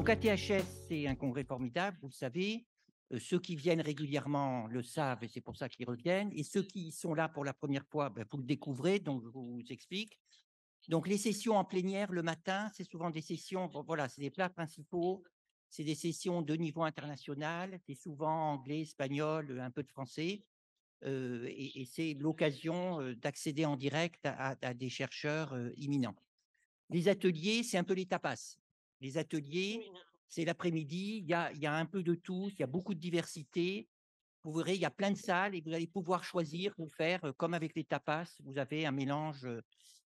Donc ATHS, c'est un congrès formidable, vous le savez. Ceux qui viennent régulièrement le savent et c'est pour ça qu'ils reviennent. Et ceux qui sont là pour la première fois, ben, vous le découvrez, donc je vous explique. Donc les sessions en plénière le matin, c'est souvent des sessions, bon, voilà, c'est des plats principaux, c'est des sessions de niveau international, c'est souvent anglais, espagnol, un peu de français. Et c'est l'occasion d'accéder en direct à des chercheurs imminents. Les ateliers, c'est un peu les tapas. Les ateliers, c'est l'après-midi, il y a un peu de tout, il y a beaucoup de diversité. Vous verrez, il y a plein de salles et vous allez pouvoir choisir, vous faire comme avec les tapas, vous avez un mélange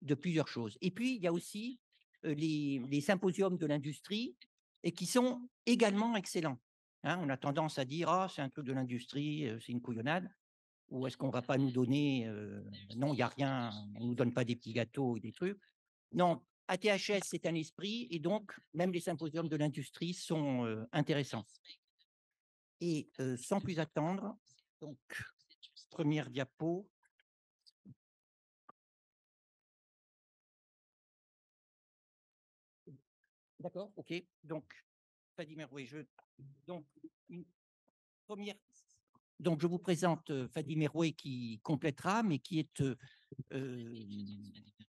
de plusieurs choses. Et puis, il y a aussi les symposiums de l'industrie et qui sont également excellents. Hein, on a tendance à dire, ah, c'est un truc de l'industrie, c'est une couillonnade. Ou est-ce qu'on va pas nous donner, non, il y a rien, on nous donne pas des petits gâteaux et des trucs. Non, ATHS, c'est un esprit et donc même les symposiums de l'industrie sont, intéressants et sans plus attendre, donc première diapo. D'accord, OK. Donc Fadi Merouet, donc une première. Donc je vous présente, Fadi Merouet qui complétera, mais qui est,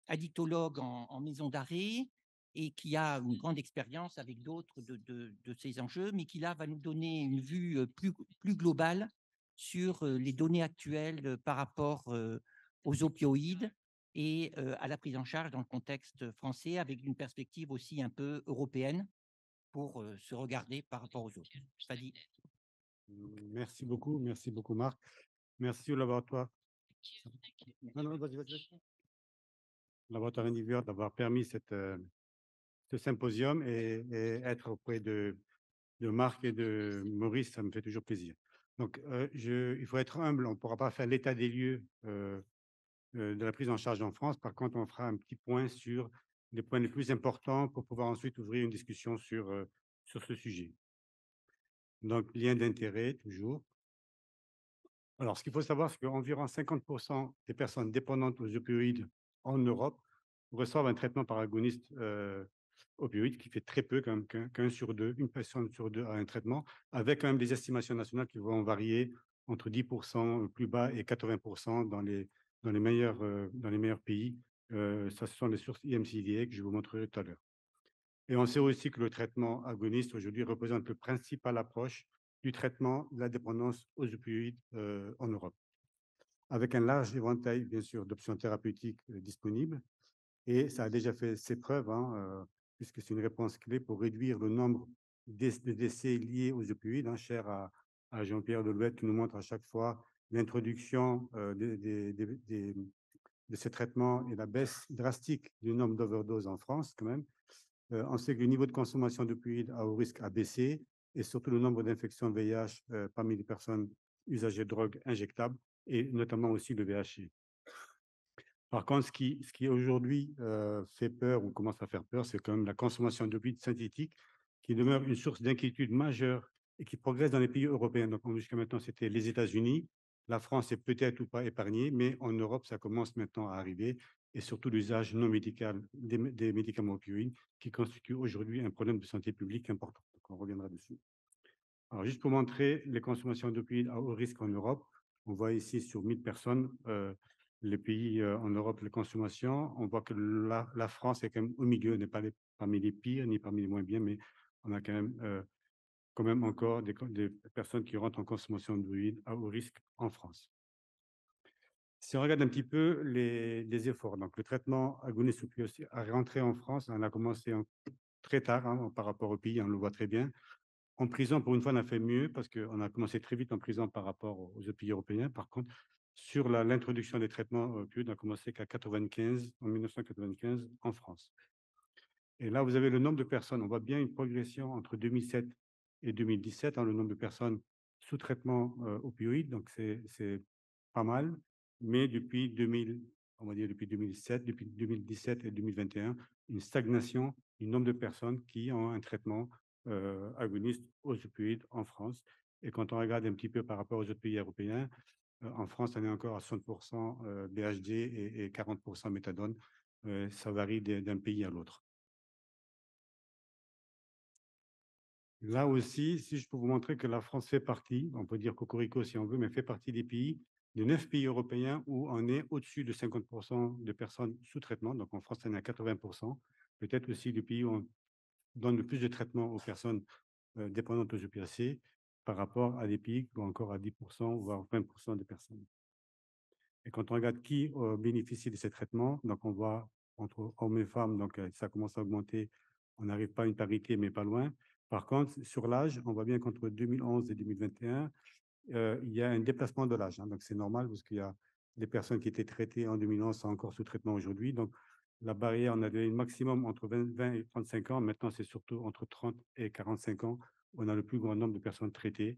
addictologue en maison d'arrêt et qui a une grande expérience avec d'autres de ces enjeux, mais qui là va nous donner une vue plus globale sur les données actuelles par rapport aux opioïdes et à la prise en charge dans le contexte français avec une perspective aussi un peu européenne pour se regarder par rapport aux autres. Fadi. Merci beaucoup Marc. Merci au laboratoire. Non, non, Laboratoire Indivior d'avoir permis ce symposium et être auprès de Marc et de Maurice, ça me fait toujours plaisir. Donc, il faut être humble, on ne pourra pas faire l'état des lieux de la prise en charge en France. Par contre, on fera un petit point sur les points les plus importants pour pouvoir ensuite ouvrir une discussion sur ce sujet. Donc, lien d'intérêt, toujours. Alors, ce qu'il faut savoir, c'est qu'environ 50% des personnes dépendantes aux opioïdes en Europe reçoivent un traitement par agoniste opioïde, qui fait très peu, quand même, qu'un sur deux, une personne sur deux a un traitement, avec quand même des estimations nationales qui vont varier entre 10% plus bas et 80% dans les meilleurs pays. Ça, ce sont les sources IMCDA que je vous montrerai tout à l'heure. Et on sait aussi que le traitement agoniste aujourd'hui représente le principal approche du traitement de la dépendance aux opioïdes en Europe, avec un large éventail, bien sûr, d'options thérapeutiques disponibles. Et ça a déjà fait ses preuves, hein, puisque c'est une réponse clé pour réduire le nombre de décès liés aux opioïdes, hein, cher à Jean-Pierre Delouette, qui nous montre à chaque fois l'introduction de ces traitements et la baisse drastique du nombre d'overdoses en France, quand même. On sait que le niveau de consommation d'opioïdes à haut risque a baissé et surtout le nombre d'infections VIH parmi les personnes usagers de drogues injectables et notamment aussi le VHI. Par contre, ce qui aujourd'hui fait peur ou commence à faire peur, c'est quand même la consommation d'opioïdes synthétiques qui demeure une source d'inquiétude majeure et qui progresse dans les pays européens. Donc, jusqu'à maintenant, c'était les États-Unis. La France est peut-être ou pas épargnée, mais en Europe, ça commence maintenant à arriver et surtout l'usage non médical des médicaments opioïdes qui constitue aujourd'hui un problème de santé publique important. Donc, on reviendra dessus. Alors, juste pour montrer les consommations d'opioïdes à haut risque en Europe, on voit ici sur 1000 personnes les pays en Europe, les consommations. On voit que la France est quand même au milieu, n'est pas parmi les pires ni parmi les moins bien, mais on a quand même encore des personnes qui rentrent en consommation d'opioïdes à haut risque en France. Si on regarde un petit peu les efforts, donc le traitement agoniste opioïde à rentrer en France, on a commencé très tard, hein, par rapport au pays, on le voit très bien. En prison, pour une fois, on a fait mieux parce qu'on a commencé très vite en prison par rapport aux pays européens. Par contre, sur l'introduction des traitements opioïdes, on a commencé qu'à 95, en 1995 en France. Et là, vous avez le nombre de personnes. On voit bien une progression entre 2007 et 2017, hein, le nombre de personnes sous traitement opioïde. Donc, c'est pas mal. Mais depuis 2000, on va dire depuis 2007, depuis 2017 et 2021, une stagnation du nombre de personnes qui ont un traitement agoniste aux opioïdes en France. Et quand on regarde un petit peu par rapport aux autres pays européens, en France, on est encore à 60% BHD et 40% méthadone. Ça varie d'un pays à l'autre. Là aussi, si je peux vous montrer que la France fait partie, on peut dire cocorico si on veut, mais fait partie des pays, des 9 pays européens où on est au-dessus de 50% de personnes sous traitement. Donc en France, on est à 80%. Peut-être aussi le pays où on donne le plus de traitement aux personnes dépendantes aux opiacés par rapport à des pays qui ont encore à 10%, voire 20% de personnes. Et quand on regarde qui bénéficie de ces traitements, donc on voit entre hommes et femmes, donc ça commence à augmenter. On n'arrive pas à une parité, mais pas loin. Par contre, sur l'âge, on voit bien qu'entre 2011 et 2021, il y a un déplacement de l'âge, hein. Donc c'est normal parce qu'il y a des personnes qui étaient traitées en 2011 sont encore sous traitement aujourd'hui. Donc la barrière, on avait un maximum entre 20 et 35 ans. Maintenant, c'est surtout entre 30 et 45 ans. On a le plus grand nombre de personnes traitées.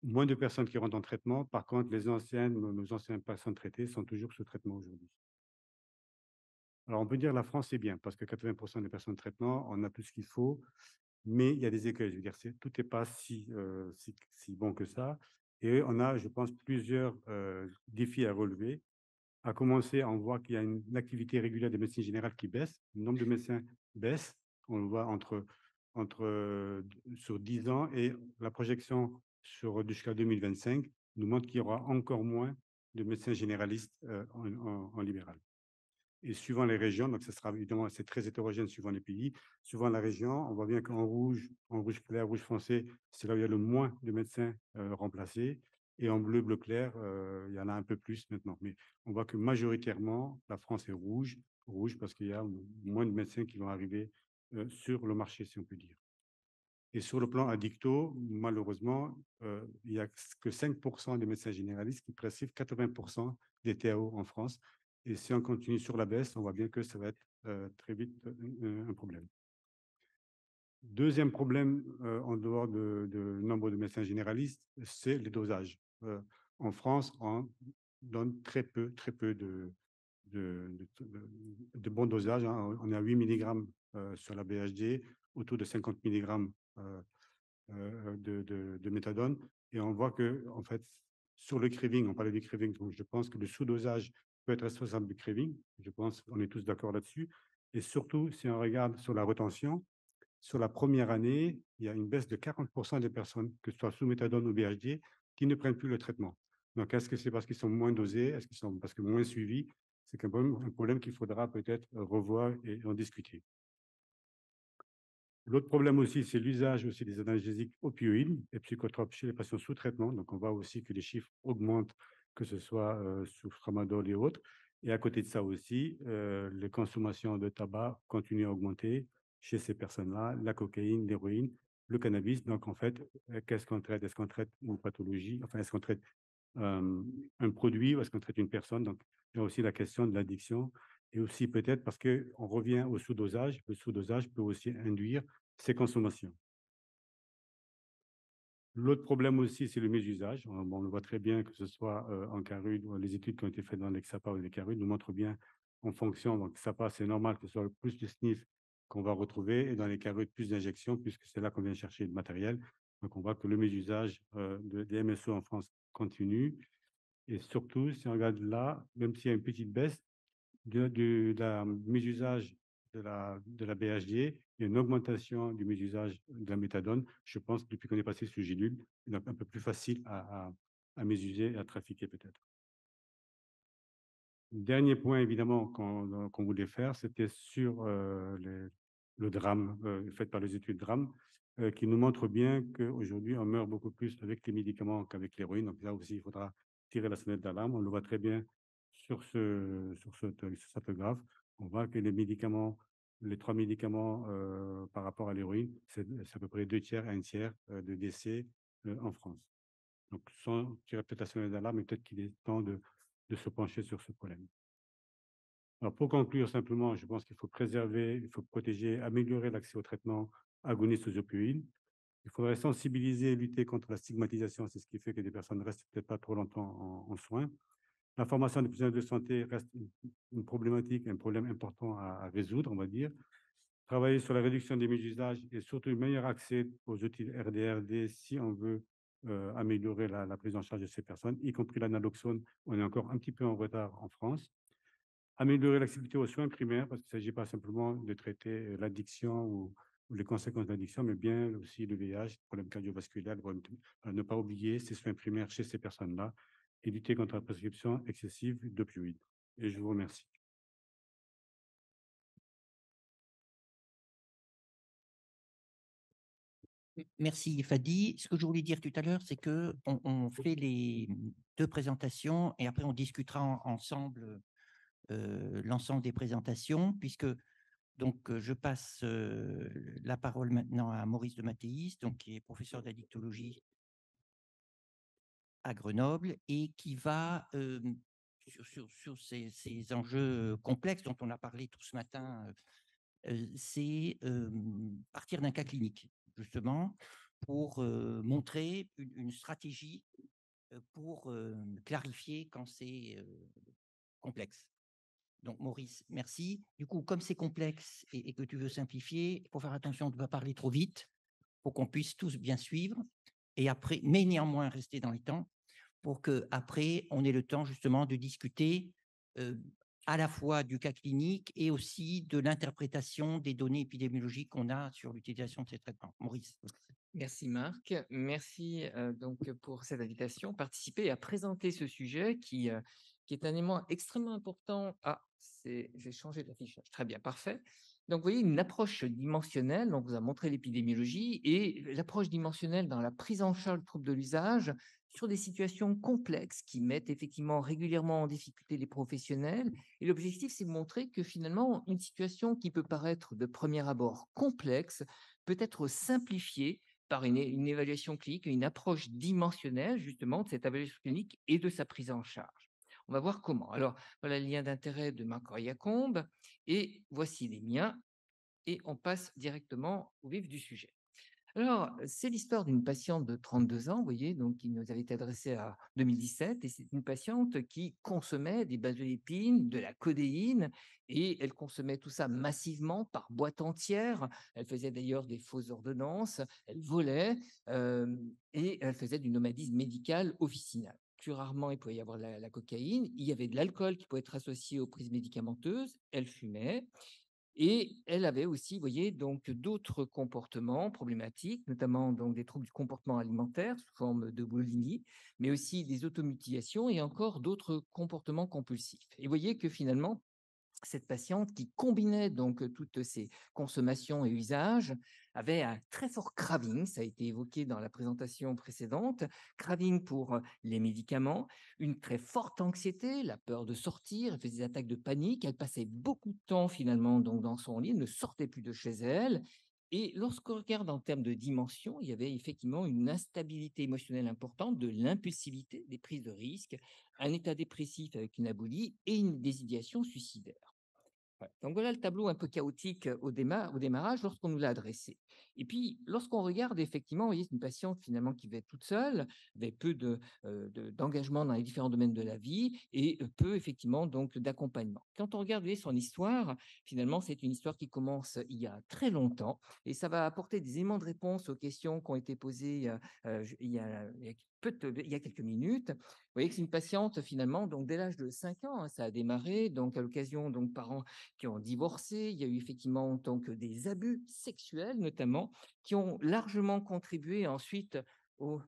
Moins de personnes qui rentrent en traitement. Par contre, nos anciennes personnes traitées sont toujours sous traitement aujourd'hui. Alors, on peut dire que la France, c'est bien parce que 80% des personnes de traitement, on a tout ce qu'il faut, mais il y a des écueils. Je veux dire, tout n'est pas si bon que ça. Et on a, je pense, plusieurs défis à relever. À commencer, on voit qu'il y a une activité régulière des médecins généraux qui baisse. Le nombre de médecins baisse. On le voit sur 10 ans et la projection jusqu'à 2025 nous montre qu'il y aura encore moins de médecins généralistes en libéral. Et suivant les régions, donc ce sera évidemment, c'est très hétérogène suivant les pays, suivant la région, on voit bien en rouge clair, rouge foncé, c'est là où il y a le moins de médecins remplacés. Et en bleu, bleu clair, il y en a un peu plus maintenant. Mais on voit que majoritairement, la France est rouge, rouge parce qu'il y a moins de médecins qui vont arriver sur le marché, si on peut dire. Et sur le plan addicto, malheureusement, il n'y a que 5% des médecins généralistes qui prescrivent 80% des TAO en France. Et si on continue sur la baisse, on voit bien que ça va être très vite un problème. Deuxième problème, en dehors de nombre de médecins généralistes, c'est les dosages. En France, on donne très peu de, de, de bons dosages, hein. On est à 8 mg sur la BHD, autour de 50 mg de méthadone. Et on voit que, en fait, sur le craving, on parlait du craving, donc je pense que le sous-dosage peut être responsable du craving. Je pense qu'on est tous d'accord là-dessus. Et surtout, si on regarde sur la retention, sur la première année, il y a une baisse de 40% des personnes, que ce soit sous méthadone ou BHD, qui ne prennent plus le traitement. Donc, est-ce que c'est parce qu'ils sont moins dosés? Est-ce qu'ils sont parce que moins suivis? C'est un problème qu'il faudra peut-être revoir et en discuter. L'autre problème aussi, c'est l'usage aussi des analgésiques opioïdes et psychotropes chez les patients sous traitement. Donc, on voit aussi que les chiffres augmentent, que ce soit sous tramadol et autres. Et à côté de ça aussi, les consommations de tabac continuent à augmenter chez ces personnes-là, la cocaïne, l'héroïne, le cannabis. Donc, en fait, qu'est-ce qu'on traite? Est-ce qu'on traite une pathologie? Enfin, est-ce qu'on traite un produit ou est-ce qu'on traite une personne? Donc, il y a aussi la question de l'addiction et aussi peut-être parce qu'on revient au sous-dosage. Le sous-dosage peut aussi induire ces consommations. L'autre problème aussi, c'est le mésusage. On le voit très bien, que ce soit en CARUD ou les études qui ont été faites dans l'EXAPA ou les CARUD nous montrent bien en fonction. Donc, SAPA, c'est normal que ce soit plus de SNIF qu'on va retrouver et dans les CARUD, plus d'injections, puisque c'est là qu'on vient chercher le matériel. Donc, on voit que le mésusage des MSO en France continue. Et surtout, si on regarde là, même s'il y a une petite baisse, de la mésusage de la BHD, il y a une augmentation du mésusage de la méthadone. Je pense depuis qu'on est passé sur Gilule, donc un peu plus facile à mésuser et à trafiquer peut-être. Dernier point, évidemment, qu'on voulait faire, c'était sur le drame fait par les études drame, qui nous montre bien qu'aujourd'hui, on meurt beaucoup plus avec les médicaments qu'avec l'héroïne. Donc là aussi, il faudra tirer la sonnette d'alarme. On le voit très bien sur ce graphe. On voit que les 3 médicaments par rapport à l'héroïne, c'est à peu près 2 tiers à 1 tiers de décès en France. Donc, sans tirer peut-être la sonnette d'alarme, mais peut-être qu'il est temps de se pencher sur ce problème. Alors, pour conclure simplement, je pense qu'il faut préserver, il faut protéger, améliorer l'accès au traitement agoniste aux opioïdes. Il faudrait sensibiliser et lutter contre la stigmatisation. C'est ce qui fait que des personnes ne restent peut-être pas trop longtemps en soins. La formation des professionnels de santé reste une problématique, un problème important à résoudre, on va dire. Travailler sur la réduction des mésusages et surtout un meilleur accès aux outils RDRD si on veut améliorer la prise en charge de ces personnes, y compris l'analoxone. On est encore un petit peu en retard en France. Améliorer l'accessibilité aux soins primaires, parce qu'il ne s'agit pas simplement de traiter l'addiction ou les conséquences de l'addiction, mais bien aussi le VIH, problèmes cardiovasculaires, ne pas oublier ces soins primaires chez ces personnes-là et lutter contre la prescription excessive d'opioïdes. Et je vous remercie. Merci Fadi. Ce que je voulais dire tout à l'heure, c'est que on fait les deux présentations et après on discutera ensemble l'ensemble des présentations, puisque donc je passe la parole maintenant à Maurice de Mathéis, donc qui est professeur d'addictologie à Grenoble et qui va sur ces enjeux complexes dont on a parlé tout ce matin, c'est partir d'un cas clinique, justement, pour montrer une stratégie pour clarifier quand c'est complexe. Donc, Maurice, merci. Du coup, comme c'est complexe et que tu veux simplifier, il faut faire attention de ne pas parler trop vite pour qu'on puisse tous bien suivre. Et après, mais néanmoins rester dans les temps pour que après on ait le temps justement de discuter euh, à la fois du cas clinique et aussi de l'interprétation des données épidémiologiques qu'on a sur l'utilisation de ces traitements. Maurice. Merci Marc, merci donc pour cette invitation, participer à présenter ce sujet qui est un élément extrêmement important. Ah, j'ai changé d'affichage. Très bien, parfait. Donc, vous voyez, une approche dimensionnelle, on vous a montré l'épidémiologie, et l'approche dimensionnelle dans la prise en charge de troubles de l'usage sur des situations complexes qui mettent effectivement régulièrement en difficulté les professionnels. Et l'objectif, c'est de montrer que finalement, une situation qui peut paraître de premier abord complexe peut être simplifiée par une évaluation clinique, une approche dimensionnelle justement de cette évaluation clinique et de sa prise en charge. On va voir comment. Alors, voilà le lien d'intérêt de Marc Yacombe et voici les miens et on passe directement au vif du sujet. Alors, c'est l'histoire d'une patiente de 32 ans, vous voyez, donc qui nous avait été adressée en 2017, et c'est une patiente qui consommait des benzodiazépines, de la codéine, et elle consommait tout ça massivement par boîte entière. Elle faisait d'ailleurs des fausses ordonnances, elle volait, et elle faisait du nomadisme médical officinal. Plus rarement, il pouvait y avoir la cocaïne. Il y avait de l'alcool qui pouvait être associé aux prises médicamenteuses. Elle fumait. Et elle avait aussi, vous voyez, donc d'autres comportements problématiques, notamment donc des troubles du comportement alimentaire sous forme de boulimie, mais aussi des automutilations et encore d'autres comportements compulsifs. Et vous voyez que finalement, cette patiente qui combinait donc toutes ces consommations et usages avait un très fort craving, ça a été évoqué dans la présentation précédente, craving pour les médicaments, une très forte anxiété, la peur de sortir, elle faisait des attaques de panique, elle passait beaucoup de temps finalement donc dans son lit, elle ne sortait plus de chez elle. Et lorsqu'on regarde en termes de dimension, il y avait effectivement une instabilité émotionnelle importante, de l'impulsivité, des prises de risques, un état dépressif avec une abolie et une désidiation suicidaire. Ouais. Donc voilà le tableau un peu chaotique au démarrage lorsqu'on nous l'a adressé. Et puis, lorsqu'on regarde, effectivement, vous voyez, c'est une patiente finalement qui va toute seule, avec peu d'engagement dans les différents domaines de la vie et peu, effectivement, donc d'accompagnement. Quand on regarde, vous voyez, son histoire, finalement, c'est une histoire qui commence il y a très longtemps et ça va apporter des éléments de réponse aux questions qui ont été posées il y a quelques minutes. Vous voyez que c'est une patiente, finalement, donc dès l'âge de 5 ans, hein, ça a démarré, donc à l'occasion, donc parents qui ont divorcé. Il y a eu effectivement donc des abus sexuels notamment qui ont largement contribué ensuite aux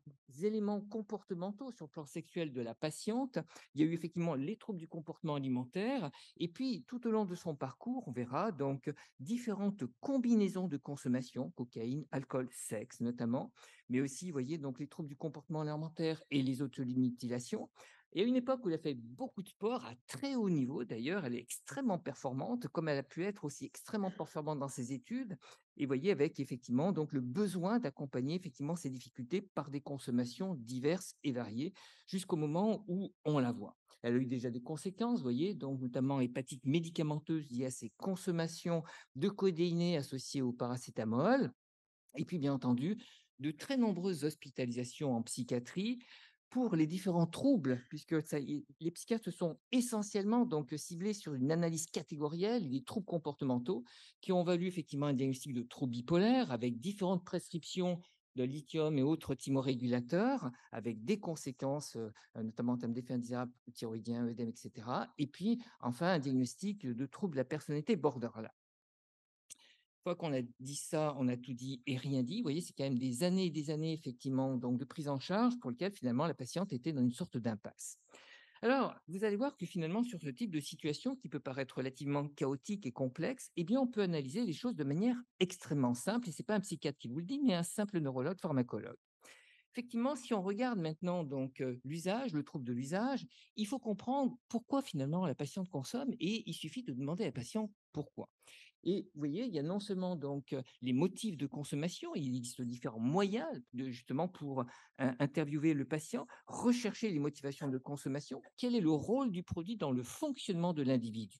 éléments comportementaux sur le plan sexuel de la patiente. Il y a eu effectivement les troubles du comportement alimentaire et puis tout au long de son parcours, on verra donc différentes combinaisons de consommation, cocaïne, alcool, sexe notamment, mais aussi, vous voyez, donc les troubles du comportement alimentaire et les automutilations. Il y a une époque où elle a fait beaucoup de sport à très haut niveau. D'ailleurs, elle est extrêmement performante, comme elle a pu être aussi extrêmement performante dans ses études. Et vous voyez, avec effectivement donc le besoin d'accompagner effectivement ces difficultés par des consommations diverses et variées, jusqu'au moment où on la voit. Elle a eu déjà des conséquences, vous voyez, donc notamment hépatite médicamenteuse liée à ces consommations de codéiné associées au paracétamol. Et puis, bien entendu, de très nombreuses hospitalisations en psychiatrie pour les différents troubles, puisque les psychiatres sont essentiellement donc ciblés sur une analyse catégorielle des troubles comportementaux qui ont valu effectivement un diagnostic de troubles bipolaires avec différentes prescriptions de lithium et autres thymorégulateurs, avec des conséquences, notamment en termes d'effets indésirables thyroïdiens, œdème, etc. Et puis, enfin, un diagnostic de troubles de la personnalité borderline. fois qu'on a dit ça, on a tout dit et rien dit. Vous voyez, c'est quand même des années et des années, effectivement, donc de prise en charge pour lequel, finalement, la patiente était dans une sorte d'impasse. Alors, vous allez voir que finalement, sur ce type de situation qui peut paraître relativement chaotique et complexe, eh bien, on peut analyser les choses de manière extrêmement simple. Et ce n'est pas un psychiatre qui vous le dit, mais un simple neurologue pharmacologue. Effectivement, si on regarde maintenant donc l'usage, le trouble de l'usage, il faut comprendre pourquoi finalement la patiente consomme et il suffit de demander à la patiente pourquoi. Et vous voyez, il y a non seulement donc les motifs de consommation, il existe différents moyens de, justement pour interviewer le patient, rechercher les motivations de consommation, quel est le rôle du produit dans le fonctionnement de l'individu.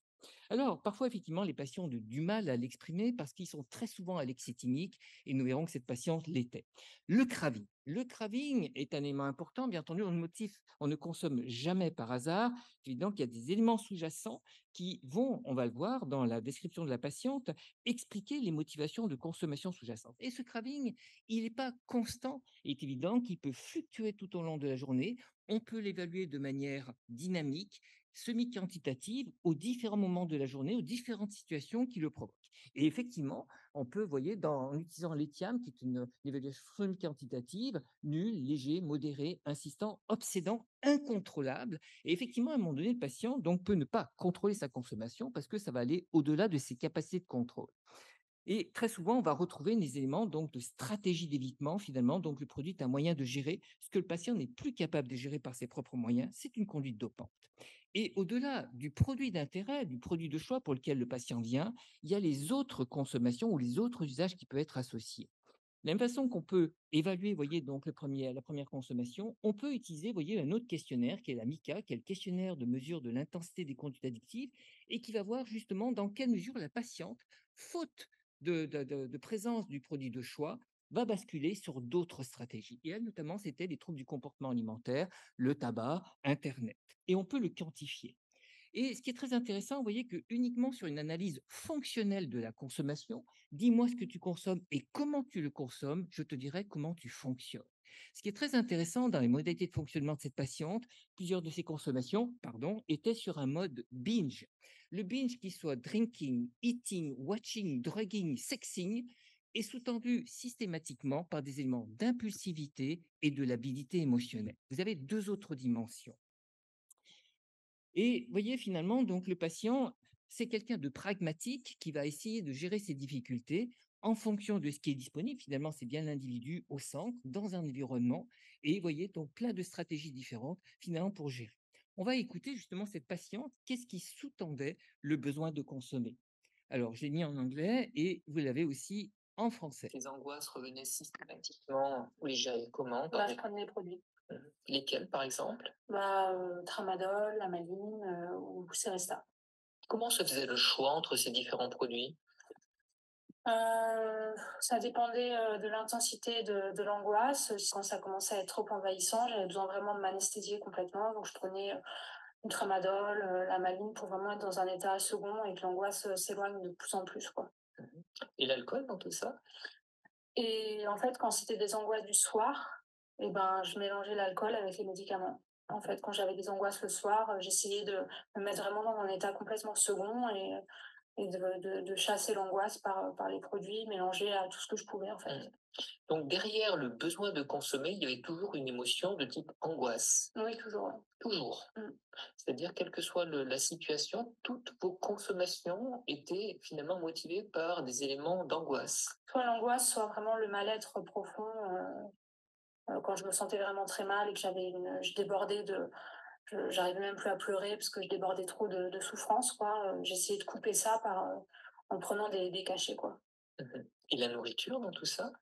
Alors, parfois, effectivement, les patients ont du mal à l'exprimer parce qu'ils sont très souvent à l'excès thymique et nous verrons que cette patiente l'était. Le craving. Le craving est un élément important. Bien entendu, on ne consomme jamais par hasard. C'est évident qu'il y a des éléments sous-jacents qui vont, on va le voir dans la description de la patiente, expliquer les motivations de consommation sous-jacentes. Et ce craving, il n'est pas constant. Il est évident qu'il peut fluctuer tout au long de la journée. On peut l'évaluer de manière dynamique, semi-quantitative, aux différents moments de la journée, aux différentes situations qui le provoquent. Et effectivement, on peut, vous voyez, en utilisant l'ETIAM, qui est une évaluation semi-quantitative, nul, léger, modéré, insistant, obsédant, incontrôlable. Et effectivement, à un moment donné, le patient donc, peut ne pas contrôler sa consommation parce que ça va aller au-delà de ses capacités de contrôle. Et très souvent, on va retrouver des éléments donc, de stratégie d'évitement, finalement. Donc, le produit est un moyen de gérer ce que le patient n'est plus capable de gérer par ses propres moyens. C'est une conduite dopante. Et au-delà du produit d'intérêt, du produit de choix pour lequel le patient vient, il y a les autres consommations ou les autres usages qui peuvent être associés. De la même façon qu'on peut évaluer, voyez, donc la première consommation, on peut utiliser, voyez, un autre questionnaire qui est la MICA, qui est le questionnaire de mesure de l'intensité des conduites addictives et qui va voir justement dans quelle mesure la patiente, faute de présence du produit de choix, va basculer sur d'autres stratégies. Et elle, notamment, c'était les troubles du comportement alimentaire, le tabac, Internet. Et on peut le quantifier. Et ce qui est très intéressant, vous voyez que uniquement sur une analyse fonctionnelle de la consommation, dis-moi ce que tu consommes et comment tu le consommes, je te dirai comment tu fonctionnes. Ce qui est très intéressant dans les modalités de fonctionnement de cette patiente, plusieurs de ses consommations, étaient sur un mode binge. Le binge qui soit drinking, eating, watching, drugging, sexing, est sous-tendu systématiquement par des éléments d'impulsivité et de l'habilité émotionnelle. Vous avez deux autres dimensions. Et voyez, finalement, donc le patient, c'est quelqu'un de pragmatique qui va essayer de gérer ses difficultés en fonction de ce qui est disponible. Finalement, c'est bien l'individu au centre, dans un environnement, et voyez, donc plein de stratégies différentes, finalement, pour gérer. On va écouter justement cette patiente, qu'est-ce qui sous-tendait le besoin de consommer. Alors, j'ai mis en anglais et vous l'avez aussi en français. Les angoisses revenaient systématiquement. Vous les gériez comment? Je prenais les produits. Lesquels, par exemple? Tramadol, Lamaline ou Seresta. Comment se faisait le choix entre ces différents produits? Ça dépendait de l'intensité de l'angoisse. Quand ça commençait à être trop envahissant, j'avais besoin vraiment de m'anesthésier complètement. Donc, je prenais une Tramadol, Lamaline pour vraiment être dans un état second et que l'angoisse s'éloigne de plus en plus, quoi. Et l'alcool dans tout ça? Et en fait, quand c'était des angoisses du soir, je mélangeais l'alcool avec les médicaments. En fait, quand j'avais des angoisses le soir, j'essayais de me mettre vraiment dans un état complètement second et de chasser l'angoisse par les produits mélangés à tout ce que je pouvais, en fait. Donc derrière le besoin de consommer, il y avait toujours une émotion de type angoisse. Oui, toujours. Ouais. Toujours. C'est-à-dire, quelle que soit la situation, toutes vos consommations étaient finalement motivées par des éléments d'angoisse. Soit l'angoisse, soit vraiment le mal-être profond. Quand je me sentais vraiment très mal et que je débordais j'arrivais même plus à pleurer parce que je débordais trop de souffrance, quoi. J'essayais de couper ça en prenant des cachets, quoi. Et la nourriture dans tout ça?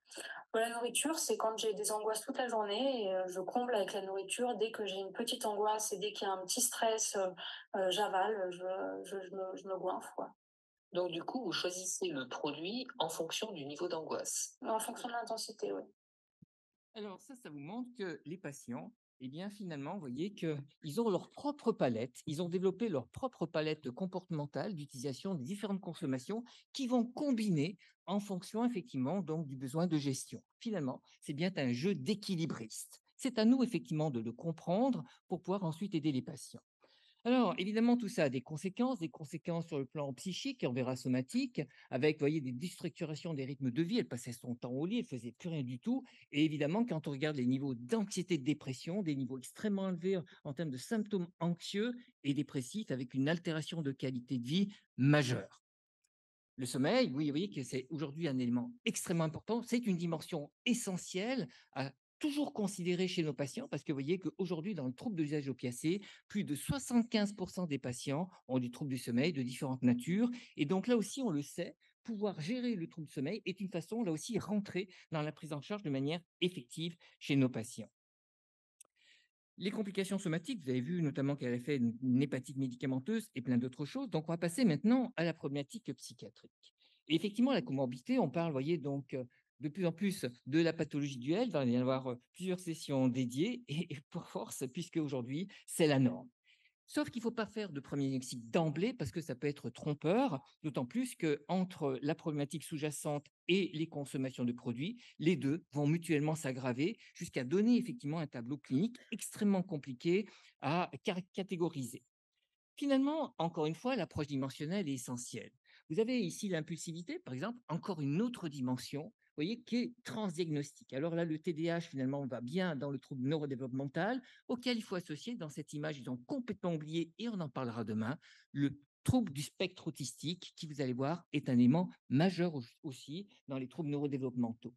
La nourriture, c'est quand j'ai des angoisses toute la journée et je comble avec la nourriture. Dès que j'ai une petite angoisse et dès qu'il y a un petit stress, j'avale, je me goinfre, quoi. Donc du coup, vous choisissez le produit en fonction du niveau d'angoisse? En fonction de l'intensité, oui. Alors ça vous montre que les patients, eh bien finalement, vous voyez qu'ils ont leur propre palette, ils ont développé leur propre palette comportementale d'utilisation des différentes consommations qui vont combiner en fonction effectivement donc du besoin de gestion. Finalement, c'est bien un jeu d'équilibriste. C'est à nous effectivement de le comprendre pour pouvoir ensuite aider les patients. Alors, évidemment, tout ça a des conséquences sur le plan psychique, et on verra somatique, avec, vous voyez, des déstructurations des rythmes de vie. Elle passait son temps au lit, elle faisait plus rien du tout. Et évidemment, quand on regarde les niveaux d'anxiété, de dépression, des niveaux extrêmement élevés en termes de symptômes anxieux et dépressifs, avec une altération de qualité de vie majeure. Le sommeil, oui, vous voyez que c'est aujourd'hui un élément extrêmement important. C'est une dimension essentielle à toujours considérer chez nos patients parce que vous voyez qu'aujourd'hui, dans le trouble de l'usage opiacé, plus de 75% des patients ont du trouble du sommeil de différentes natures. Et donc là aussi, on le sait, pouvoir gérer le trouble du sommeil est une façon, là aussi, rentrer dans la prise en charge de manière effective chez nos patients. Les complications somatiques, vous avez vu notamment qu'elle a fait une hépatite médicamenteuse et plein d'autres choses. Donc, on va passer maintenant à la problématique psychiatrique. Et effectivement, la comorbidité, on parle, voyez, donc de plus en plus de la pathologie duel. Il va y avoir plusieurs sessions dédiées et pour force, puisque aujourd'hui, c'est la norme. Sauf qu'il ne faut pas faire de premier diagnostic d'emblée parce que ça peut être trompeur, d'autant plus qu'entre la problématique sous-jacente et les consommations de produits, les deux vont mutuellement s'aggraver jusqu'à donner effectivement un tableau clinique extrêmement compliqué à catégoriser. Finalement, encore une fois, l'approche dimensionnelle est essentielle. Vous avez ici l'impulsivité, par exemple, encore une autre dimension, vous voyez, qui est transdiagnostique. Alors là, le TDAH, finalement, va bien dans le trouble neurodéveloppemental, auquel il faut associer, dans cette image, ils ont complètement oublié, et on en parlera demain, le trouble du spectre autistique, qui, vous allez voir, est un élément majeur aussi dans les troubles neurodéveloppementaux.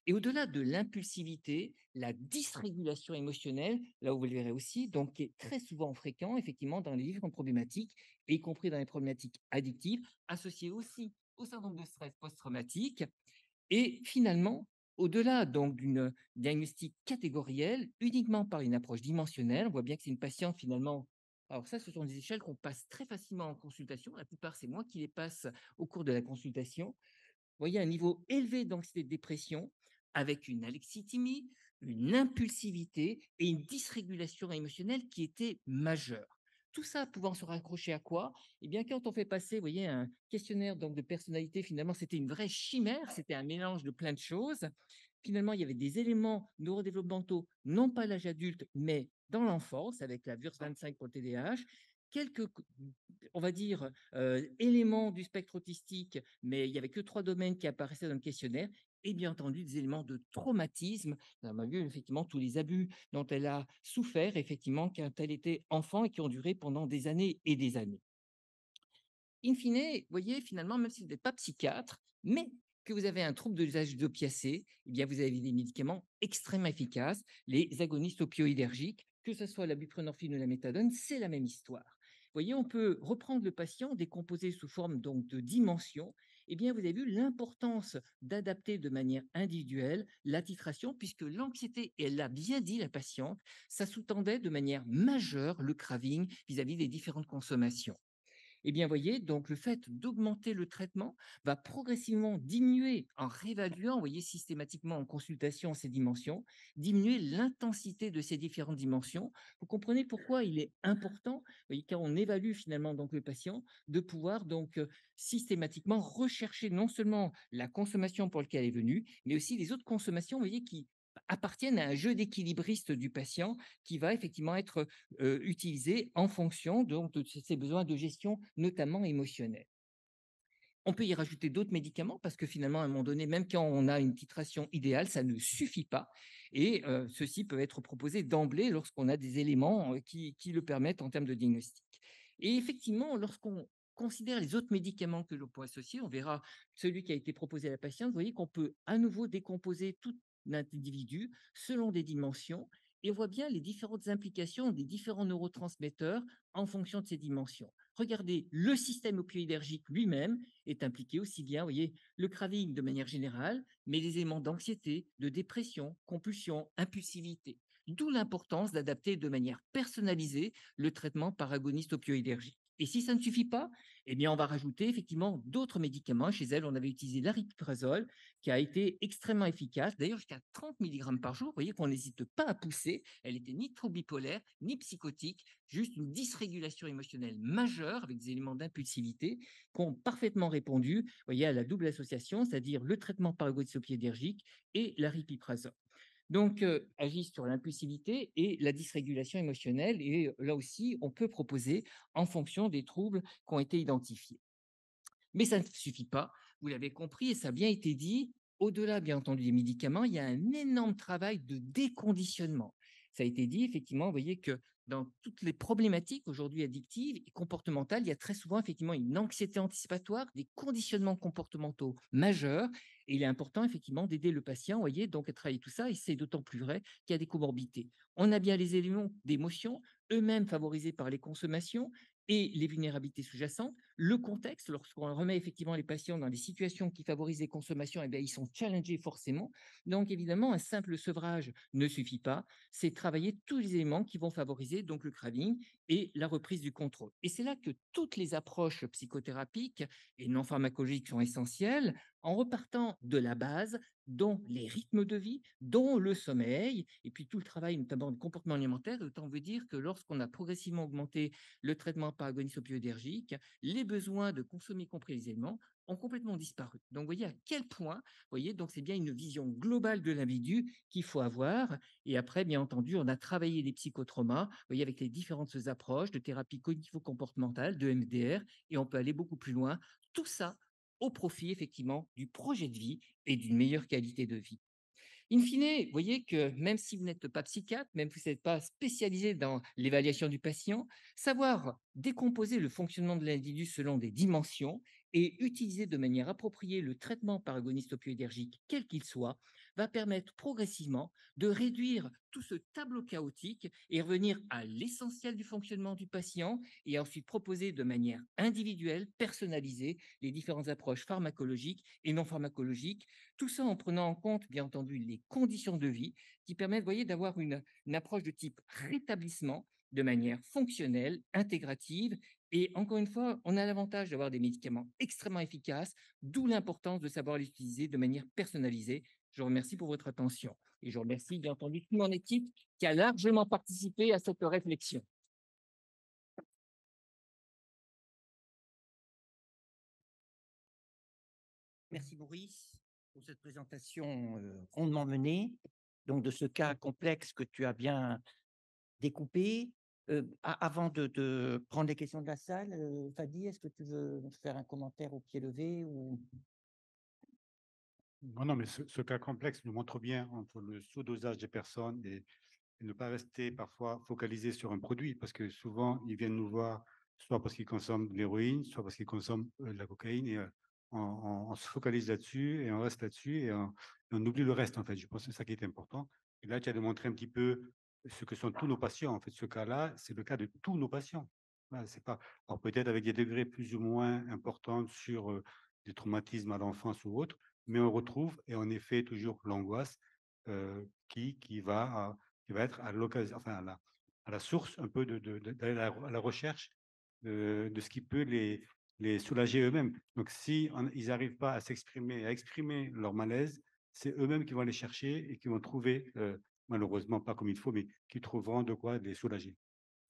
Et au-delà de l'impulsivité, la dysrégulation émotionnelle, là où vous le verrez aussi, donc qui est très souvent fréquent, effectivement, dans les différentes problématiques, y compris dans les problématiques addictives, associées aussi au syndrome de stress post-traumatique. Et finalement, au-delà donc d'une diagnostic catégoriel, uniquement par une approche dimensionnelle, on voit bien que c'est une patiente finalement. Alors ça, ce sont des échelles qu'on passe très facilement en consultation. La plupart, c'est moi qui les passe au cours de la consultation. Voyez un niveau élevé d'anxiété de dépression avec une alexithymie, une impulsivité et une dysrégulation émotionnelle qui était majeure. Tout ça pouvant se raccrocher à quoi? Eh bien, quand on fait passer, vous voyez, un questionnaire donc, de personnalité, finalement, c'était une vraie chimère, c'était un mélange de plein de choses. Finalement, il y avait des éléments neurodéveloppementaux, non pas à l'âge adulte, mais dans l'enfance, avec la VURS 25 pour le TDAH, quelques, on va dire, éléments du spectre autistique, mais il n'y avait que 3 domaines qui apparaissaient dans le questionnaire et bien entendu des éléments de traumatisme. On a vu effectivement tous les abus dont elle a souffert effectivement quand elle était enfant et qui ont duré pendant des années et des années. In fine, vous voyez, finalement, même si vous n'êtes pas psychiatre, mais que vous avez un trouble de l'usage d'opiacés, eh bien, vous avez des médicaments extrêmement efficaces, les agonistes opioïdergiques, que ce soit la buprenorphine ou la méthadone, c'est la même histoire. Vous voyez, on peut reprendre le patient, décomposer sous forme donc de dimensions. Eh bien, vous avez vu l'importance d'adapter de manière individuelle la titration, puisque l'anxiété, et elle l'a bien dit la patiente, ça sous-tendait de manière majeure le craving vis-à-vis des différentes consommations. Eh bien, voyez, donc le fait d'augmenter le traitement va progressivement diminuer en réévaluant, voyez, systématiquement en consultation ces dimensions, diminuer l'intensité de ces différentes dimensions. Vous comprenez pourquoi il est important, voyez, quand on évalue finalement donc le patient, de pouvoir donc systématiquement rechercher non seulement la consommation pour laquelle elle est venue, mais aussi les autres consommations, vous voyez, qui appartiennent à un jeu d'équilibriste du patient qui va effectivement être utilisé en fonction donc, de ses besoins de gestion, notamment émotionnels. On peut y rajouter d'autres médicaments parce que finalement, à un moment donné, même quand on a une titration idéale, ça ne suffit pas. Et ceci peut être proposé d'emblée lorsqu'on a des éléments qui le permettent en termes de diagnostic. Et effectivement, lorsqu'on considère les autres médicaments que l'on peut associer, on verra celui qui a été proposé à la patiente, vous voyez qu'on peut à nouveau décomposer tout l'individu selon des dimensions et on voit bien les différentes implications des différents neurotransmetteurs en fonction de ces dimensions. Regardez, le système opioïdergique lui-même est impliqué aussi bien, vous voyez, le craving de manière générale, mais les éléments d'anxiété, de dépression, compulsion, impulsivité. D'où l'importance d'adapter de manière personnalisée le traitement par agoniste opioïdergique. Et si ça ne suffit pas, eh bien, on va rajouter effectivement d'autres médicaments. Chez elle, on avait utilisé l'aripiprazole, qui a été extrêmement efficace, d'ailleurs jusqu'à 30 mg par jour. Vous voyez qu'on n'hésite pas à pousser. Elle était ni trop bipolaire, ni psychotique, juste une dysrégulation émotionnelle majeure avec des éléments d'impulsivité qui ont parfaitement répondu, vous voyez, à la double association, c'est-à-dire le traitement par agoniste opioïdergique et l'aripiprazole. Donc, agissent sur l'impulsivité et la dysrégulation émotionnelle. Et là aussi, on peut proposer en fonction des troubles qui ont été identifiés. Mais ça ne suffit pas, vous l'avez compris et ça a bien été dit, au-delà, bien entendu, des médicaments, il y a un énorme travail de déconditionnement. Ça a été dit, effectivement, vous voyez que dans toutes les problématiques aujourd'hui addictives et comportementales, il y a très souvent effectivement une anxiété anticipatoire, des conditionnements comportementaux majeurs. Et il est important effectivement d'aider le patient, vous voyez, donc à travailler tout ça. Et c'est d'autant plus vrai qu'il y a des comorbidités. On a bien les éléments d'émotion, eux-mêmes favorisés par les consommations et les vulnérabilités sous-jacentes. Le contexte, lorsqu'on remet effectivement les patients dans des situations qui favorisent les consommations, eh bien, ils sont challengés forcément. Donc, évidemment, un simple sevrage ne suffit pas. C'est travailler tous les éléments qui vont favoriser donc le craving et la reprise du contrôle. Et c'est là que toutes les approches psychothérapiques et non pharmacologiques sont essentielles, en repartant de la base, dont les rythmes de vie, dont le sommeil, et puis tout le travail notamment de comportement alimentaire. Autant veut dire que lorsqu'on a progressivement augmenté le traitement par agonisme opioïdergique, les besoins de consommer, y compris les aliments, ont complètement disparu. Donc, vous voyez à quel point, vous voyez, donc c'est bien une vision globale de l'individu qu'il faut avoir. Et après, bien entendu, on a travaillé les psychotraumas, vous voyez, avec les différentes approches de thérapie cognitivo-comportementale, de MDR, et on peut aller beaucoup plus loin. Tout ça au profit, effectivement, du projet de vie et d'une meilleure qualité de vie. In fine, vous voyez que même si vous n'êtes pas psychiatre, même si vous n'êtes pas spécialisé dans l'évaluation du patient, savoir décomposer le fonctionnement de l'individu selon des dimensions et utiliser de manière appropriée le traitement par agoniste opioïdergique, quel qu'il soit, va permettre progressivement de réduire tout ce tableau chaotique et revenir à l'essentiel du fonctionnement du patient et ensuite proposer de manière individuelle, personnalisée, les différentes approches pharmacologiques et non pharmacologiques. Tout ça en prenant en compte, bien entendu, les conditions de vie qui permettent, vous voyez, d'avoir une approche de type rétablissement de manière fonctionnelle, intégrative. Et encore une fois, on a l'avantage d'avoir des médicaments extrêmement efficaces, d'où l'importance de savoir les utiliser de manière personnalisée. Je vous remercie pour votre attention. Et je remercie, bien entendu, toute mon équipe qui a largement participé à cette réflexion. Merci Maurice pour cette présentation rondement menée, donc de ce cas complexe que tu as bien découpé. Avant de prendre les questions de la salle, Fadi, est-ce que tu veux faire un commentaire au pied levé ou... Non, non, mais ce cas complexe nous montre bien entre le sous-dosage des personnes et ne pas rester parfois focalisé sur un produit, parce que souvent, ils viennent nous voir soit parce qu'ils consomment de l'héroïne, soit parce qu'ils consomment de la cocaïne, et on se focalise là-dessus, et on reste là-dessus, et on oublie le reste, en fait. Je pense que c'est ça qui est important. Et là, tu as démontré un petit peu ce que sont tous nos patients. En fait, ce cas-là, c'est le cas de tous nos patients. Voilà, c'est pas... Alors peut-être avec des degrés plus ou moins importants sur des traumatismes à l'enfance ou autres, mais on retrouve, et en effet, toujours l'angoisse qui va être à l'occasion, enfin à la source un peu d'aller à la recherche de ce qui peut les soulager eux-mêmes. Donc, si ils n'arrivent pas à s'exprimer, à exprimer leur malaise, c'est eux-mêmes qui vont les chercher et qui vont trouver, malheureusement pas comme il faut, mais qui trouveront de quoi les soulager.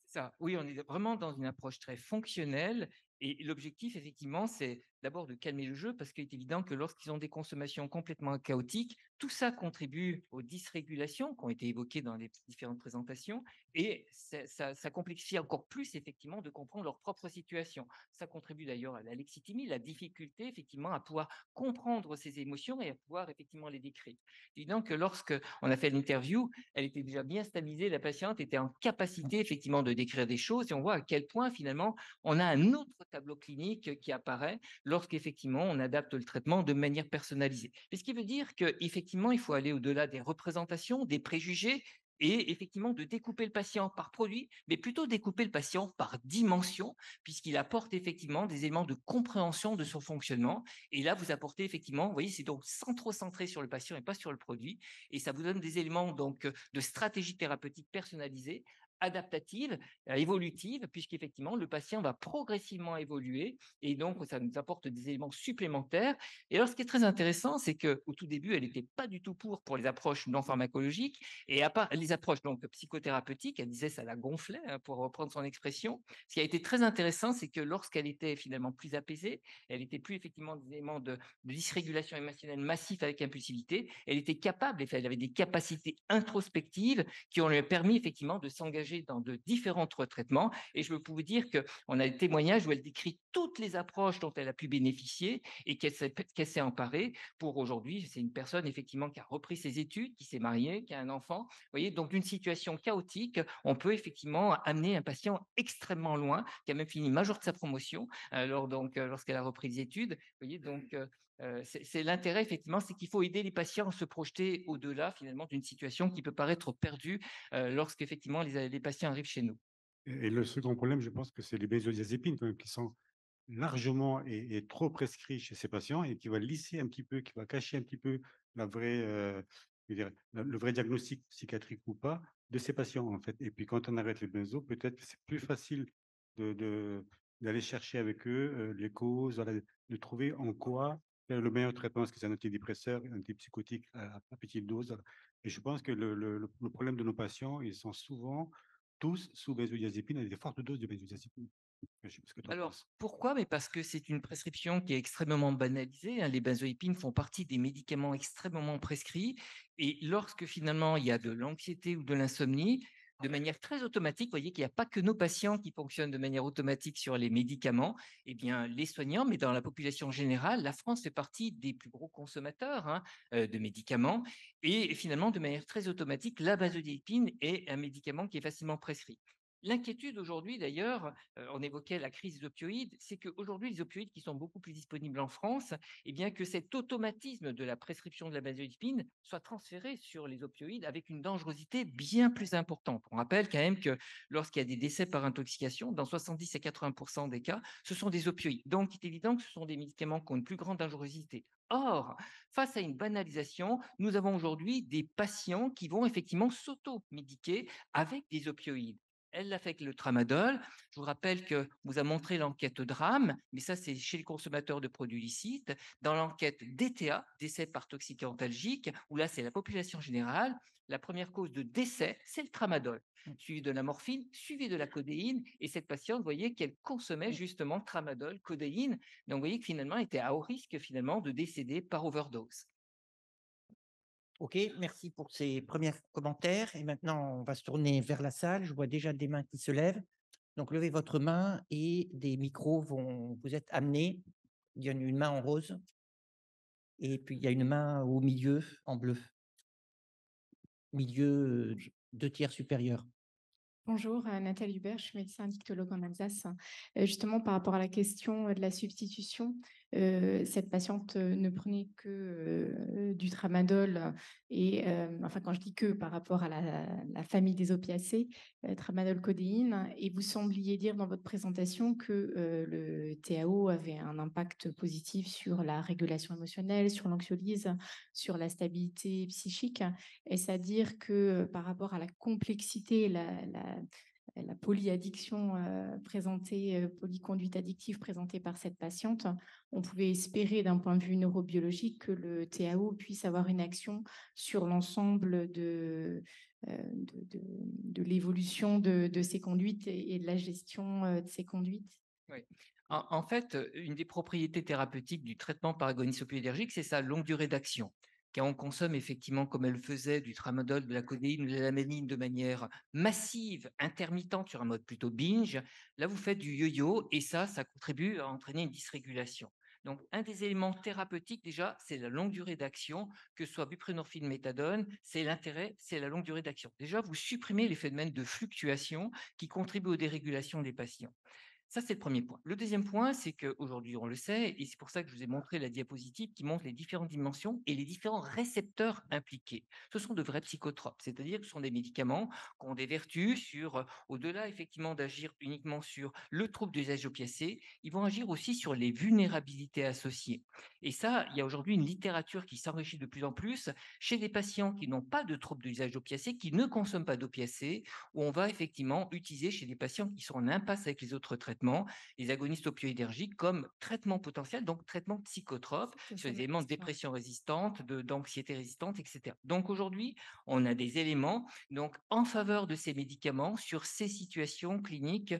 Ça, oui, on est vraiment dans une approche très fonctionnelle et l'objectif, effectivement, c'est d'abord de calmer le jeu parce qu'il est évident que lorsqu'ils ont des consommations complètement chaotiques, tout ça contribue aux dysrégulations qui ont été évoquées dans les différentes présentations et ça complexifie encore plus, effectivement, de comprendre leur propre situation. Ça contribue d'ailleurs à la lexitimie, la difficulté, effectivement, à pouvoir comprendre ces émotions et à pouvoir, effectivement, les décrire. Évident que lorsque on a fait l'interview, elle était déjà bien stabilisée, la patiente était en capacité effectivement de décrire des choses et on voit à quel point finalement on a un autre tableau clinique qui apparaît lorsqu'effectivement on adapte le traitement de manière personnalisée. Mais ce qui veut dire qu'effectivement il faut aller au-delà des représentations, des préjugés et effectivement de découper le patient par produit, mais plutôt découper le patient par dimension, puisqu'il apporte effectivement des éléments de compréhension de son fonctionnement. Et là, vous apportez effectivement, vous voyez, c'est donc sans trop centré sur le patient et pas sur le produit, et ça vous donne des éléments donc de stratégie thérapeutique personnalisée adaptative, évolutive, puisqu'effectivement, le patient va progressivement évoluer et donc ça nous apporte des éléments supplémentaires. Et alors, ce qui est très intéressant, c'est qu'au tout début, elle n'était pas du tout pour les approches non pharmacologiques et à part les approches donc psychothérapeutiques, elle disait ça la gonflait, hein, pour reprendre son expression. Ce qui a été très intéressant, c'est que lorsqu'elle était finalement plus apaisée, elle était plus effectivement des éléments de dysrégulation émotionnelle massif avec impulsivité, elle était capable, elle avait des capacités introspectives qui ont lui permis effectivement de s'engager dans de différents traitements. Et je peux vous dire qu'on a des témoignages où elle décrit toutes les approches dont elle a pu bénéficier et qu'elle s'est emparée pour aujourd'hui. C'est une personne effectivement qui a repris ses études, qui s'est mariée, qui a un enfant. Vous voyez, donc d'une situation chaotique, on peut effectivement amener un patient extrêmement loin, qui a même fini major de sa promotion, alors donc lorsqu'elle a repris les études. Vous voyez, donc c'est l'intérêt effectivement, c'est qu'il faut aider les patients à se projeter au-delà finalement d'une situation qui peut paraître perdue lorsqu'effectivement les patients arrivent chez nous. Et le second problème, je pense que c'est les benzodiazépines quand même, qui sont largement et trop prescrits chez ces patients et qui va lisser un petit peu, qui va cacher un petit peu la vraie, je veux dire, le vrai diagnostic psychiatrique ou pas de ces patients, en fait. Et puis quand on arrête les benzos, peut-être que c'est plus facile d'aller chercher avec eux les causes, voilà, de trouver en quoi faire le meilleur traitement. Est-ce que c'est un antidépresseur, un antipsychotique à petite dose? Et je pense que le problème de nos patients, ils sont souvent tous sous benzodiazépine avec des fortes doses de benzodiazépine. Je sais pas ce que tu en Alors, penses. pourquoi? Mais parce que c'est une prescription qui est extrêmement banalisée, hein. Les benzoïpines font partie des médicaments extrêmement prescrits. Et lorsque finalement il y a de l'anxiété ou de l'insomnie, de manière très automatique, vous voyez qu'il n'y a pas que nos patients qui fonctionnent de manière automatique sur les médicaments, eh bien, les soignants, mais dans la population générale, la France fait partie des plus gros consommateurs, hein, de médicaments. Et finalement, de manière très automatique, la benzodiazépine est un médicament qui est facilement prescrit. L'inquiétude aujourd'hui, d'ailleurs, on évoquait la crise des opioïdes, c'est qu'aujourd'hui, les opioïdes qui sont beaucoup plus disponibles en France, eh bien que cet automatisme de la prescription de la benzodiazépine soit transféré sur les opioïdes avec une dangerosité bien plus importante. On rappelle quand même que lorsqu'il y a des décès par intoxication, dans 70 à 80% des cas, ce sont des opioïdes. Donc, il est évident que ce sont des médicaments qui ont une plus grande dangerosité. Or, face à une banalisation, nous avons aujourd'hui des patients qui vont effectivement s'auto-médiquer avec des opioïdes. Elle l'a fait avec le tramadol. Je vous rappelle que vous a montré l'enquête DRAME, mais ça, c'est chez les consommateurs de produits licites. Dans l'enquête DTA, décès par toxique antalgique, où là, c'est la population générale, la première cause de décès, c'est le tramadol, suivi de la morphine, suivi de la codéine. Et cette patiente, vous voyez qu'elle consommait justement tramadol, codéine. Donc, vous voyez que finalement, elle était à haut risque finalement de décéder par overdose. OK, merci pour ces premiers commentaires. Et maintenant, on va se tourner vers la salle. Je vois déjà des mains qui se lèvent. Donc, levez votre main et des micros vont vous être amenés. Il y a une main en rose et puis il y a une main au milieu en bleu. Milieu, 2 tiers supérieur. Bonjour, Nathalie Hubert, je suis médecin dictologue en Alsace. Justement, par rapport à la question de la substitution, cette patiente ne prenait que du tramadol et enfin quand je dis que par rapport à la famille des opiacés, tramadol, codéine, et vous sembliez dire dans votre présentation que le TAO avait un impact positif sur la régulation émotionnelle, sur l'anxiolyse, sur la stabilité psychique. Est-ce à dire que par rapport à la complexité, la polyaddiction présentée, polyconduite addictive présentée par cette patiente, on pouvait espérer d'un point de vue neurobiologique que le TAO puisse avoir une action sur l'ensemble de l'évolution de ces conduites et de la gestion de ces conduites? Oui. En fait, une des propriétés thérapeutiques du traitement par agonisme opioïdergique, c'est sa longue durée d'action. Quand on consomme effectivement, comme elle le faisait, du tramadol, de la codéine ou de la lamanine de manière massive, intermittente, sur un mode plutôt binge, là, vous faites du yo-yo et ça contribue à entraîner une dysrégulation. Donc, un des éléments thérapeutiques, déjà, c'est la longue durée d'action, que ce soit buprenorphine, méthadone, c'est l'intérêt, c'est la longue durée d'action. Déjà, vous supprimez les phénomènes de fluctuation qui contribuent aux dérégulations des patients. Ça, c'est le premier point. Le deuxième point, c'est qu'aujourd'hui, on le sait, et c'est pour ça que je vous ai montré la diapositive qui montre les différentes dimensions et les différents récepteurs impliqués. Ce sont de vrais psychotropes, c'est-à-dire que ce sont des médicaments qui ont des vertus sur, au-delà effectivement d'agir uniquement sur le trouble d'usage opiacé, ils vont agir aussi sur les vulnérabilités associées. Et ça, il y a aujourd'hui une littérature qui s'enrichit de plus en plus chez des patients qui n'ont pas de trouble d'usage opiacé, qui ne consomment pas d'opiacés, où on va effectivement utiliser chez des patients qui sont en impasse avec les autres traitements, les agonistes opioïdergiques comme traitement potentiel, donc traitement psychotrope sur les éléments de dépression résistante, d'anxiété résistante, etc. Donc aujourd'hui, on a des éléments donc en faveur de ces médicaments sur ces situations cliniques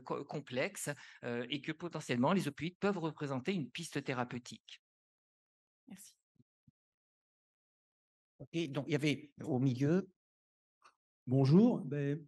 complexes et que potentiellement les opioïdes peuvent représenter une piste thérapeutique. Merci. Ok, donc il y avait au milieu. Bonjour,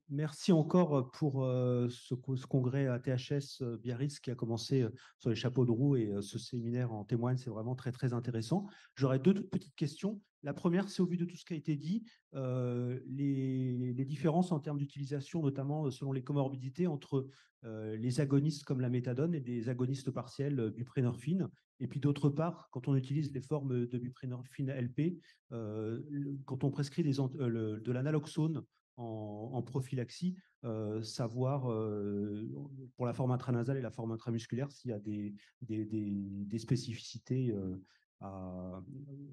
merci encore pour ce congrès à THS Biarritz qui a commencé sur les chapeaux de roue et ce séminaire en témoigne, c'est vraiment très très intéressant. J'aurais deux toutes petites questions. La première, c'est au vu de tout ce qui a été dit, les différences en termes d'utilisation, notamment selon les comorbidités, entre les agonistes comme la méthadone et des agonistes partiels buprenorphine. Et puis d'autre part, quand on utilise les formes de buprenorphine LP, quand on prescrit de l'analoxone en prophylaxie, savoir pour la forme intranasale et la forme intramusculaire s'il y a des spécificités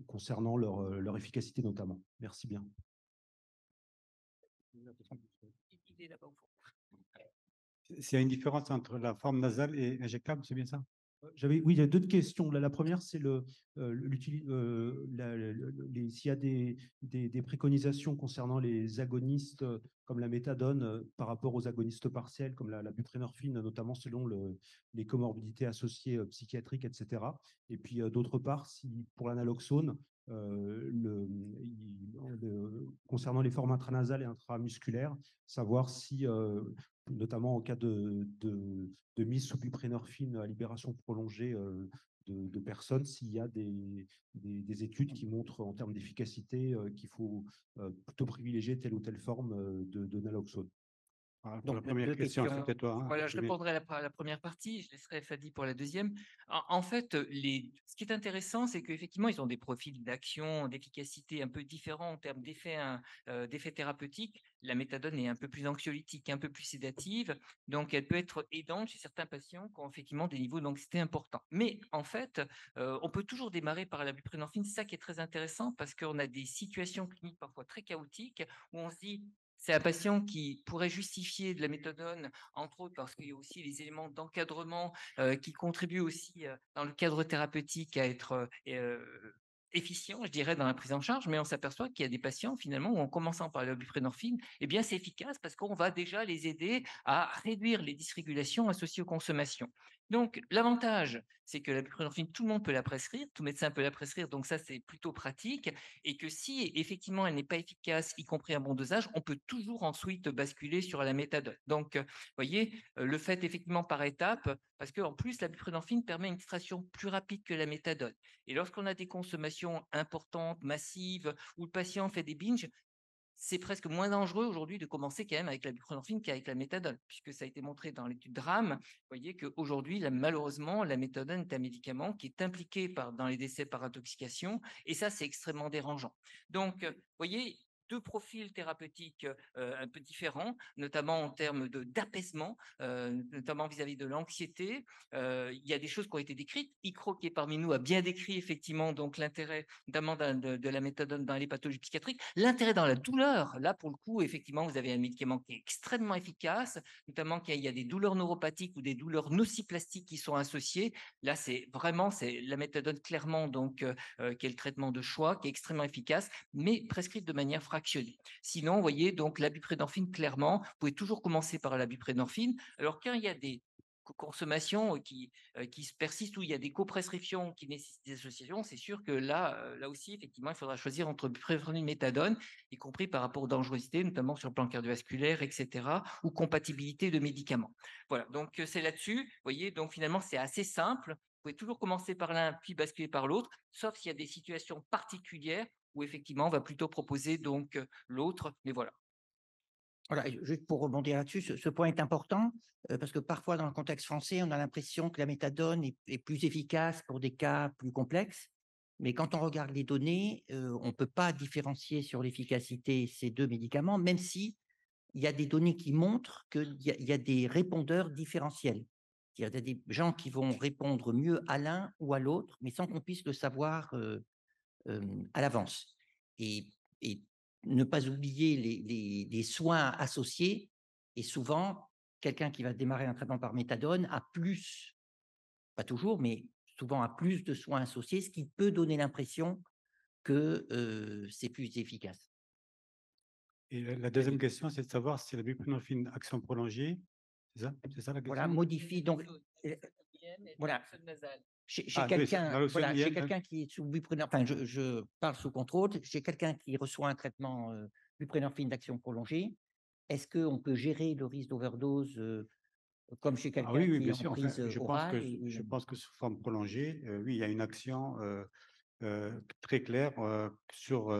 concernant leur efficacité notamment. Merci bien. S'il y a une différence entre la forme nasale et injectable, c'est bien ça? Oui, il y a deux questions. La première, c'est s'il y a des préconisations concernant les agonistes comme la méthadone par rapport aux agonistes partiels comme la buprenorphine, notamment selon les comorbidités associées psychiatriques, etc. Et puis d'autre part, si pour l'analoxone, concernant les formes intranasales et intramusculaires, savoir si notamment en cas de mise sous buprenorphine à libération prolongée de personnes, s'il y a des études qui montrent en termes d'efficacité qu'il faut plutôt privilégier telle ou telle forme de naloxone. Pour Donc, la première deux question, questions. c'était toi. Hein, Voilà, je Julien. répondrai à la première partie, je laisserai Fadi pour la deuxième. En fait, ce qui est intéressant, c'est qu'effectivement, ils ont des profils d'action, d'efficacité un peu différents en termes d'effets thérapeutiques. La méthadone est un peu plus anxiolytique, un peu plus sédative, donc elle peut être aidante chez certains patients qui ont effectivement des niveaux d'anxiété importants. Mais en fait, on peut toujours démarrer par la buprenorphine, c'est ça qui est très intéressant parce qu'on a des situations cliniques parfois très chaotiques où on se dit c'est un patient qui pourrait justifier de la méthadone, entre autres parce qu'il y a aussi les éléments d'encadrement qui contribuent aussi dans le cadre thérapeutique à être efficient, je dirais, dans la prise en charge, mais on s'aperçoit qu'il y a des patients, finalement, où en commençant par la buprenorphine, eh bien, c'est efficace parce qu'on va déjà les aider à réduire les dysrégulations associées aux consommations. Donc, l'avantage, c'est que la buprenorphine, tout le monde peut la prescrire, tout médecin peut la prescrire, donc ça, c'est plutôt pratique, et que si effectivement elle n'est pas efficace, y compris à bon dosage, on peut toujours ensuite basculer sur la méthadone. Donc, vous voyez, le fait effectivement par étapes, parce qu'en plus, la buprenorphine permet une titration plus rapide que la méthadone. Et lorsqu'on a des consommations importantes, massives, où le patient fait des binges, c'est presque moins dangereux aujourd'hui de commencer quand même avec la buprenorphine qu'avec la méthadone, puisque ça a été montré dans l'étude DRAM. Vous voyez qu'aujourd'hui, malheureusement, la méthadone est un médicament qui est impliqué dans les décès par intoxication, et ça, c'est extrêmement dérangeant. Donc, vous voyez, deux profils thérapeutiques un peu différents, notamment en termes d'apaisement, notamment vis-à-vis de l'anxiété. Il y a des choses qui ont été décrites. Icro, qui est parmi nous, a bien décrit effectivement donc l'intérêt notamment de la méthadone dans les pathologies psychiatriques. L'intérêt dans la douleur, là pour le coup, effectivement, vous avez un médicament qui est extrêmement efficace, notamment qu'il y a des douleurs neuropathiques ou des douleurs nociplastiques qui sont associées. Là, c'est la méthadone clairement donc qui est le traitement de choix, qui est extrêmement efficace, mais prescrite de manière fractionnée. Sinon, vous voyez, donc la buprenorphine, clairement, vous pouvez toujours commencer par la buprenorphine. Alors quand il y a des consommations qui se persistent, où il y a des coprescriptions qui nécessitent des associations, c'est sûr que là aussi, effectivement, il faudra choisir entre buprenorphine et méthadone, y compris par rapport aux dangerosités, notamment sur le plan cardiovasculaire, etc., ou compatibilité de médicaments. Voilà, donc c'est là-dessus. Vous voyez, donc finalement, c'est assez simple. Vous pouvez toujours commencer par l'un, puis basculer par l'autre, sauf s'il y a des situations particulières où effectivement, on va plutôt proposer donc l'autre. Mais voilà. Voilà, et juste pour rebondir là-dessus, ce point est important parce que parfois dans le contexte français, on a l'impression que la méthadone est plus efficace pour des cas plus complexes. Mais quand on regarde les données, on ne peut pas différencier sur l'efficacité ces deux médicaments, même si il y a des données qui montrent qu'il y a des répondeurs différentiels. Il y a des gens qui vont répondre mieux à l'un ou à l'autre, mais sans qu'on puisse le savoir à l'avance. Et ne pas oublier les soins associés. Et souvent, quelqu'un qui va démarrer un traitement par méthadone a plus, pas toujours, mais souvent a plus de soins associés, ce qui peut donner l'impression que c'est plus efficace. Et la deuxième question, c'est de savoir si la buprenorphine action prolongée, c'est ça la question? Voilà, modifie donc. Voilà. Chez Ah, oui, quelqu'un naloxone voilà, IM, chez quelqu'un qui est sous buprenorphine, enfin je parle sous contrôle, chez quelqu'un qui reçoit un traitement buprenorphine d'action prolongée, est-ce qu'on peut gérer le risque d'overdose comme chez Ah quelqu'un oui, oui, qui est bien en sûr. Enfin, prise orale je pense que sous forme prolongée, oui, il y a une action très claire sur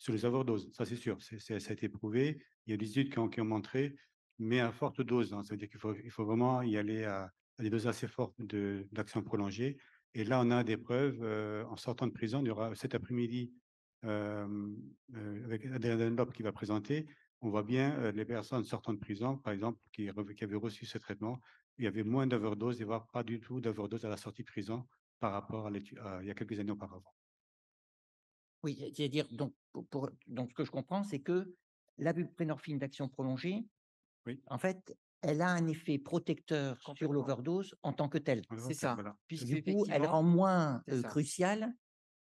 les overdoses. Ça, c'est sûr. Ça a été prouvé. Il y a des études qui ont montré, mais à forte dose, hein. Ça veut dire il faut vraiment y aller à des doses assez fortes d'action prolongée. Et là, on a des preuves. En sortant de prison, il y aura cet après-midi avec Adrien Dunlop qui va présenter. On voit bien les personnes sortant de prison, par exemple, qui avaient reçu ce traitement. Il y avait moins d'overdose, voire pas du tout d'overdose à la sortie de prison par rapport à il y a quelques années auparavant. Oui, c'est-à-dire, donc ce que je comprends, c'est que la buprenorphine d'action prolongée, Oui. en fait, elle a un effet protecteur sur Complètement. l'overdose en tant que telle. Voilà, C'est ça. voilà. Et Puisque du coup, elle effectivement, rend moins c'est ça. cruciale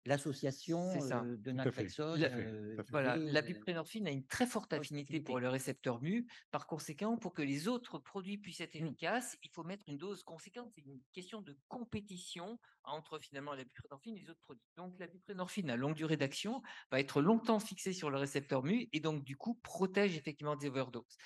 l'association C'est ça. de Tout à fait, naltrexone. tout à fait, tout à fait. Voilà, la et, buprenorphine a une très forte affinité pour le récepteur mu. Par conséquent, pour que les autres produits puissent être efficaces, il faut mettre une dose conséquente. C'est une question de compétition entre finalement la buprenorphine et les autres produits. Donc la buprenorphine à longue durée d'action va être longtemps fixée sur le récepteur mu et donc du coup protège effectivement des overdoses.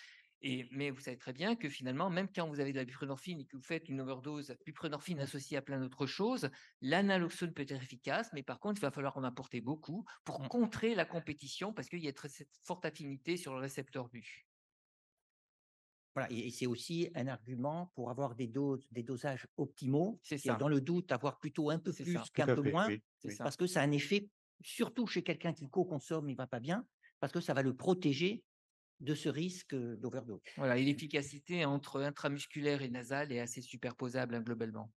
Mais vous savez très bien que finalement, même quand vous avez de la buprenorphine et que vous faites une overdose buprenorphine associée à plein d'autres choses, l'analoxone peut être efficace, mais par contre, il va falloir en apporter beaucoup pour contrer la compétition parce qu'il y a cette forte affinité sur le récepteur mu. voilà, et c'est aussi un argument pour avoir des dosages optimaux. C'est C'est-à-dire, ça. dans le doute, avoir plutôt un peu C'est plus ça. Tout qu'un à peu fait, moins, oui, C'est oui. ça. parce que ça a un effet, surtout chez quelqu'un qui co-consomme, il va pas bien, parce que ça va le protéger de ce risque d'overdose. Voilà, et l'efficacité entre intramusculaire et nasal est assez superposable hein, globalement.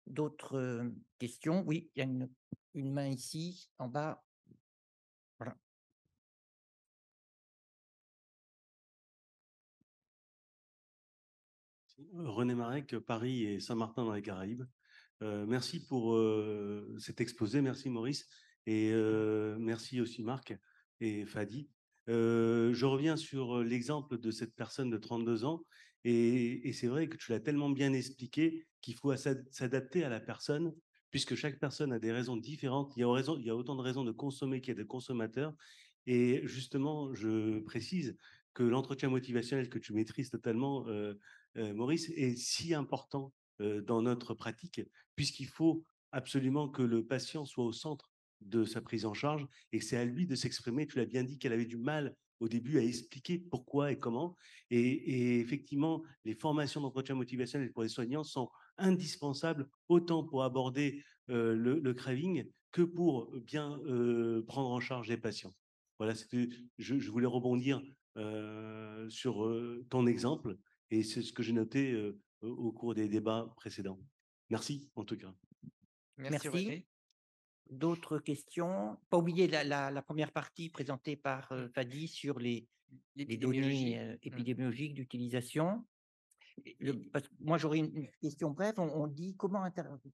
D'autres questions? Oui, il y a une main ici, en bas. Voilà. René Marek, Paris et Saint-Martin dans les Caraïbes. Merci pour cet exposé, merci Maurice, et merci aussi Marc et Fadi. Je reviens sur l'exemple de cette personne de 32 ans, et c'est vrai que tu l'as tellement bien expliqué qu'il faut s'adapter à la personne, puisque chaque personne a des raisons différentes. Il y a autant de raisons de consommer qu'il y a de consommateurs. Et justement, je précise que l'entretien motivationnel que tu maîtrises totalement, Maurice, est si important dans notre pratique, puisqu'il faut absolument que le patient soit au centre de sa prise en charge et c'est à lui de s'exprimer. Tu l'as bien dit qu'elle avait du mal au début à expliquer pourquoi et comment. Et effectivement, les formations d'entretien motivationnel pour les soignants sont indispensables autant pour aborder le craving que pour bien prendre en charge les patients. Voilà, je voulais rebondir sur ton exemple et c'est ce que j'ai noté au cours des débats précédents. Merci en tout cas. Merci. René. D'autres questions? Pas oublier la première partie présentée par Fadi sur les L'épidémiologie. données épidémiologiques d'utilisation. Moi, j'aurais une question brève. On dit comment,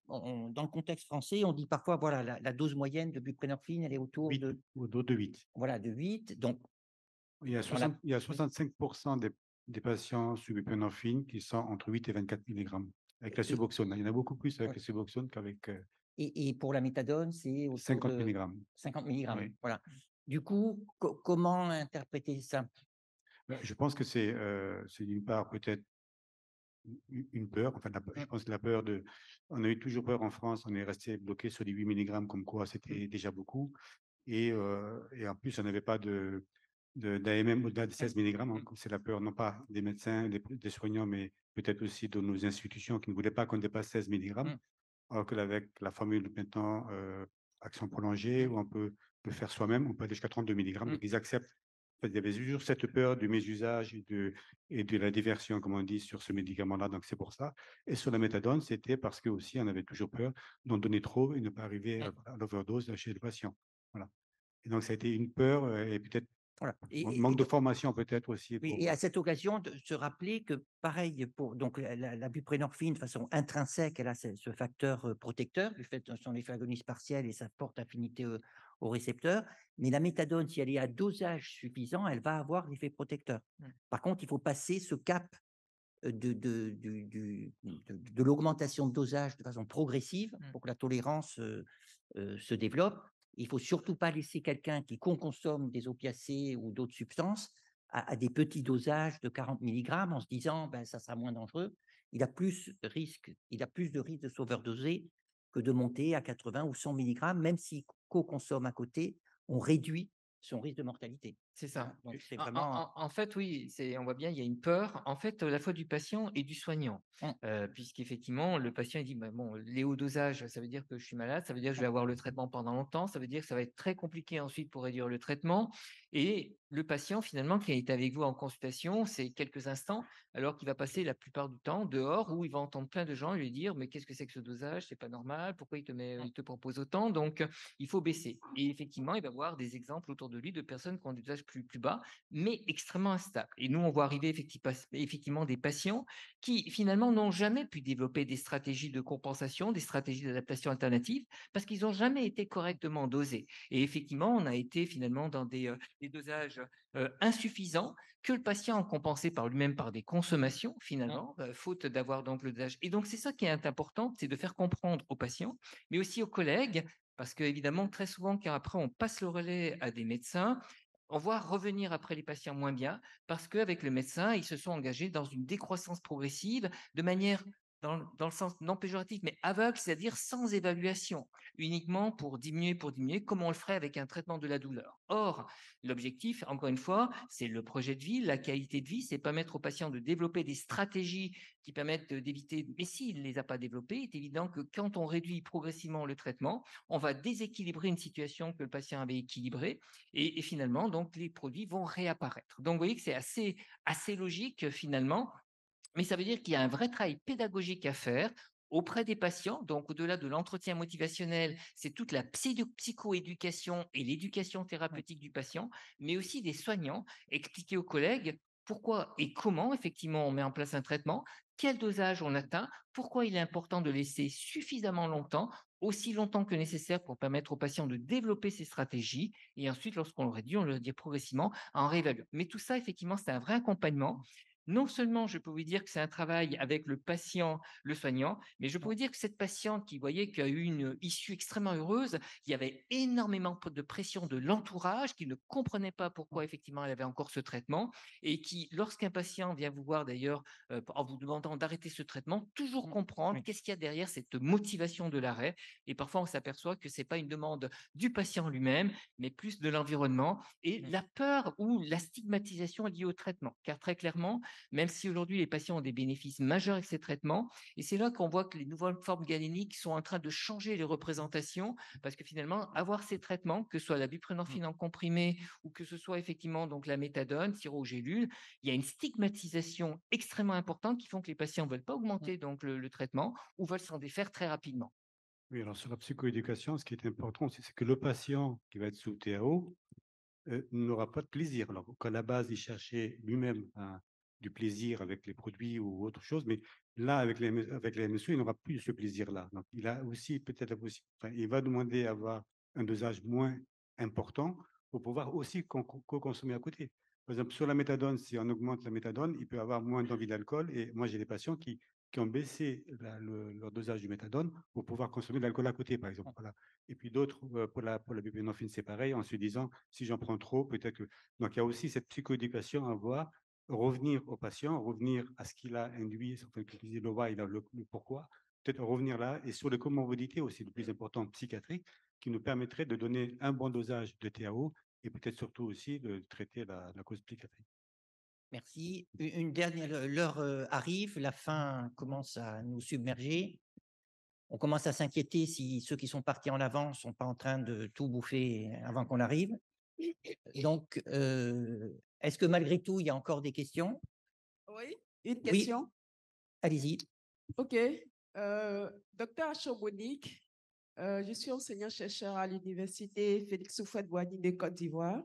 dans le contexte français, on dit parfois, voilà, la dose moyenne de buprenorphine, elle est autour 8, de, autour de 8. voilà, de 8. Donc, Il y a, dans la- il y a 65% des patients sous buprenorphine qui sont entre 8 et 24 mg avec la Suboxone. Il y en a beaucoup plus avec la Suboxone qu'avec et pour la méthadone, c'est autour 50 de mg. 50 mg. Oui. Voilà. Du coup, comment interpréter ça? Je pense que c'est d'une part peut-être une peur. Enfin, je pense que la peur de. On a eu toujours peur en France, on est resté bloqué sur les 8 mg, comme quoi c'était déjà beaucoup. Et en plus, on n'avait pas d'AMM au-delà de 16 mg. C'est la peur, non pas des médecins, des soignants, mais peut-être aussi de nos institutions qui ne voulaient pas qu'on dépasse 16 mg. Alors qu'avec la formule maintenant action prolongée, où on peut le faire soi-même, on peut aller jusqu'à 32 mg. Donc, ils acceptent. En fait, il y avait toujours cette peur du mésusage et de la diversion, comme on dit, sur ce médicament-là. Donc, c'est pour ça. Et sur la méthadone, c'était parce que aussi, on avait toujours peur d'en donner trop et ne pas arriver à l'overdose chez le patient. Voilà. Et donc, ça a été une peur et peut-être Voilà. manque de formation peut-être aussi. Oui, et à cette occasion, de se rappeler que pareil, pour donc la buprenorphine, de façon intrinsèque, elle a ce facteur protecteur, du fait de son effet agoniste partiel et sa forte affinité au récepteur. Mais la méthadone, si elle est à dosage suffisant, elle va avoir l'effet protecteur. Par contre, il faut passer ce cap de l'augmentation de dosage de façon progressive pour que la tolérance se développe. Il ne faut surtout pas laisser quelqu'un qui consomme des opiacés ou d'autres substances à des petits dosages de 40 mg en se disant ben, ça sera moins dangereux. Il a plus de risques de s'overdoser que de monter à 80 ou 100 mg, même s'il co-consomme à côté, on réduit son risque de mortalité. C'est ça. Donc, c'est vraiment... En fait, oui, on voit bien, il y a une peur, en fait, à la fois du patient et du soignant. Puisqu'effectivement, le patient il dit bah, bon, les hauts dosages, ça veut dire que je suis malade, ça veut dire que je vais avoir le traitement pendant longtemps, ça veut dire que ça va être très compliqué ensuite pour réduire le traitement. Et le patient, finalement, qui est avec vous en consultation, c'est quelques instants, alors qu'il va passer la plupart du temps dehors où il va entendre plein de gens lui dire mais qu'est-ce que c'est que ce dosage, c'est pas normal, pourquoi il te propose autant, donc il faut baisser. Et effectivement, il va voir des exemples autour de lui de personnes qui ont des dosages plus bas, mais extrêmement instables. Et nous, on voit arriver effectivement des patients qui finalement n'ont jamais pu développer des stratégies de compensation, des stratégies d'adaptation alternatives, parce qu'ils n'ont jamais été correctement dosés. Et effectivement, on a été finalement dans des dosages insuffisants que le patient a compensé par lui-même par des consommations finalement, faute d'avoir donc le dosage. Et donc c'est ça qui est important, c'est de faire comprendre aux patients, mais aussi aux collègues, parce qu'évidemment, très souvent, quand après on passe le relais à des médecins, on voit revenir après les patients moins bien, parce qu'avec le médecin, ils se sont engagés dans une décroissance progressive de manière, dans le sens non péjoratif, mais aveugle, c'est-à-dire sans évaluation, uniquement pour diminuer, comme on le ferait avec un traitement de la douleur. Or, l'objectif, encore une fois, c'est le projet de vie, la qualité de vie, c'est permettre aux patients de développer des stratégies qui permettent d'éviter, mais s'il ne les a pas développées, il est évident que quand on réduit progressivement le traitement, on va déséquilibrer une situation que le patient avait équilibrée et finalement, donc, les produits vont réapparaître. Donc, vous voyez que c'est assez logique finalement, mais ça veut dire qu'il y a un vrai travail pédagogique à faire auprès des patients. Donc, au-delà de l'entretien motivationnel, c'est toute la psychoéducation et l'éducation thérapeutique du patient, mais aussi des soignants, expliquer aux collègues pourquoi et comment, effectivement, on met en place un traitement, quel dosage on atteint, pourquoi il est important de laisser suffisamment longtemps, aussi longtemps que nécessaire pour permettre aux patients de développer ces stratégies. Et ensuite, lorsqu'on le réduit, on le dit progressivement en réévaluant. Mais tout ça, effectivement, c'est un vrai accompagnement. Non seulement je peux vous dire que c'est un travail avec le patient, le soignant, mais je peux vous dire que cette patiente qui voyait qu'il y a eu une issue extrêmement heureuse, il y avait énormément de pression de l'entourage qui ne comprenait pas pourquoi effectivement elle avait encore ce traitement et qui, lorsqu'un patient vient vous voir d'ailleurs en vous demandant d'arrêter ce traitement, toujours comprendre qu'est-ce qu'il y a derrière cette motivation de l'arrêt. Et parfois on s'aperçoit que c'est pas une demande du patient lui-même, mais plus de l'environnement et la peur ou la stigmatisation liée au traitement. Car très clairement, même si aujourd'hui les patients ont des bénéfices majeurs avec ces traitements, et c'est là qu'on voit que les nouvelles formes galéniques sont en train de changer les représentations, parce que finalement, avoir ces traitements, que ce soit la buprenorphine en comprimé ou que ce soit effectivement donc la méthadone, sirop ou gélule, il y a une stigmatisation extrêmement importante qui font que les patients ne veulent pas augmenter donc le traitement ou veulent s'en défaire très rapidement. Oui, alors sur la psychoéducation, ce qui est important, c'est que le patient qui va être sous TAO n'aura pas de plaisir. Alors qu'à la base, il cherchait lui-même du plaisir avec les produits ou autre chose, mais là, avec les MSE, il n'aura plus ce plaisir-là. Donc, il a aussi peut-être la possibilité, enfin, il va demander à avoir un dosage moins important pour pouvoir aussi co-consommer à côté. Par exemple, sur la méthadone, si on augmente la méthadone, il peut avoir moins d'envie d'alcool. Et moi, j'ai des patients qui ont baissé leur dosage du méthadone pour pouvoir consommer de l'alcool à côté, par exemple. Voilà. Et puis d'autres, pour la buprenorphine, c'est pareil, en se disant, si j'en prends trop, peut-être que... Donc, il y a aussi cette psychoéducation à voir, revenir au patient, revenir à ce qu'il a induit, enfin, que disait Lova, il a le pourquoi, peut-être revenir là, et sur les comorbidités aussi, le plus important, psychiatrique, qui nous permettrait de donner un bon dosage de TAO et peut-être surtout aussi de traiter la cause psychiatrique. Merci. Une dernière, l'heure arrive, la fin commence à nous submerger. On commence à s'inquiéter si ceux qui sont partis en avant ne sont pas en train de tout bouffer avant qu'on arrive. Donc, est-ce que malgré tout, il y a encore des questions? Oui, une Oui, question. allez-y. OK. Docteur Achobonique, je suis enseignant-chercheur à l'Université Félix Houphouët-Boigny de Côte d'Ivoire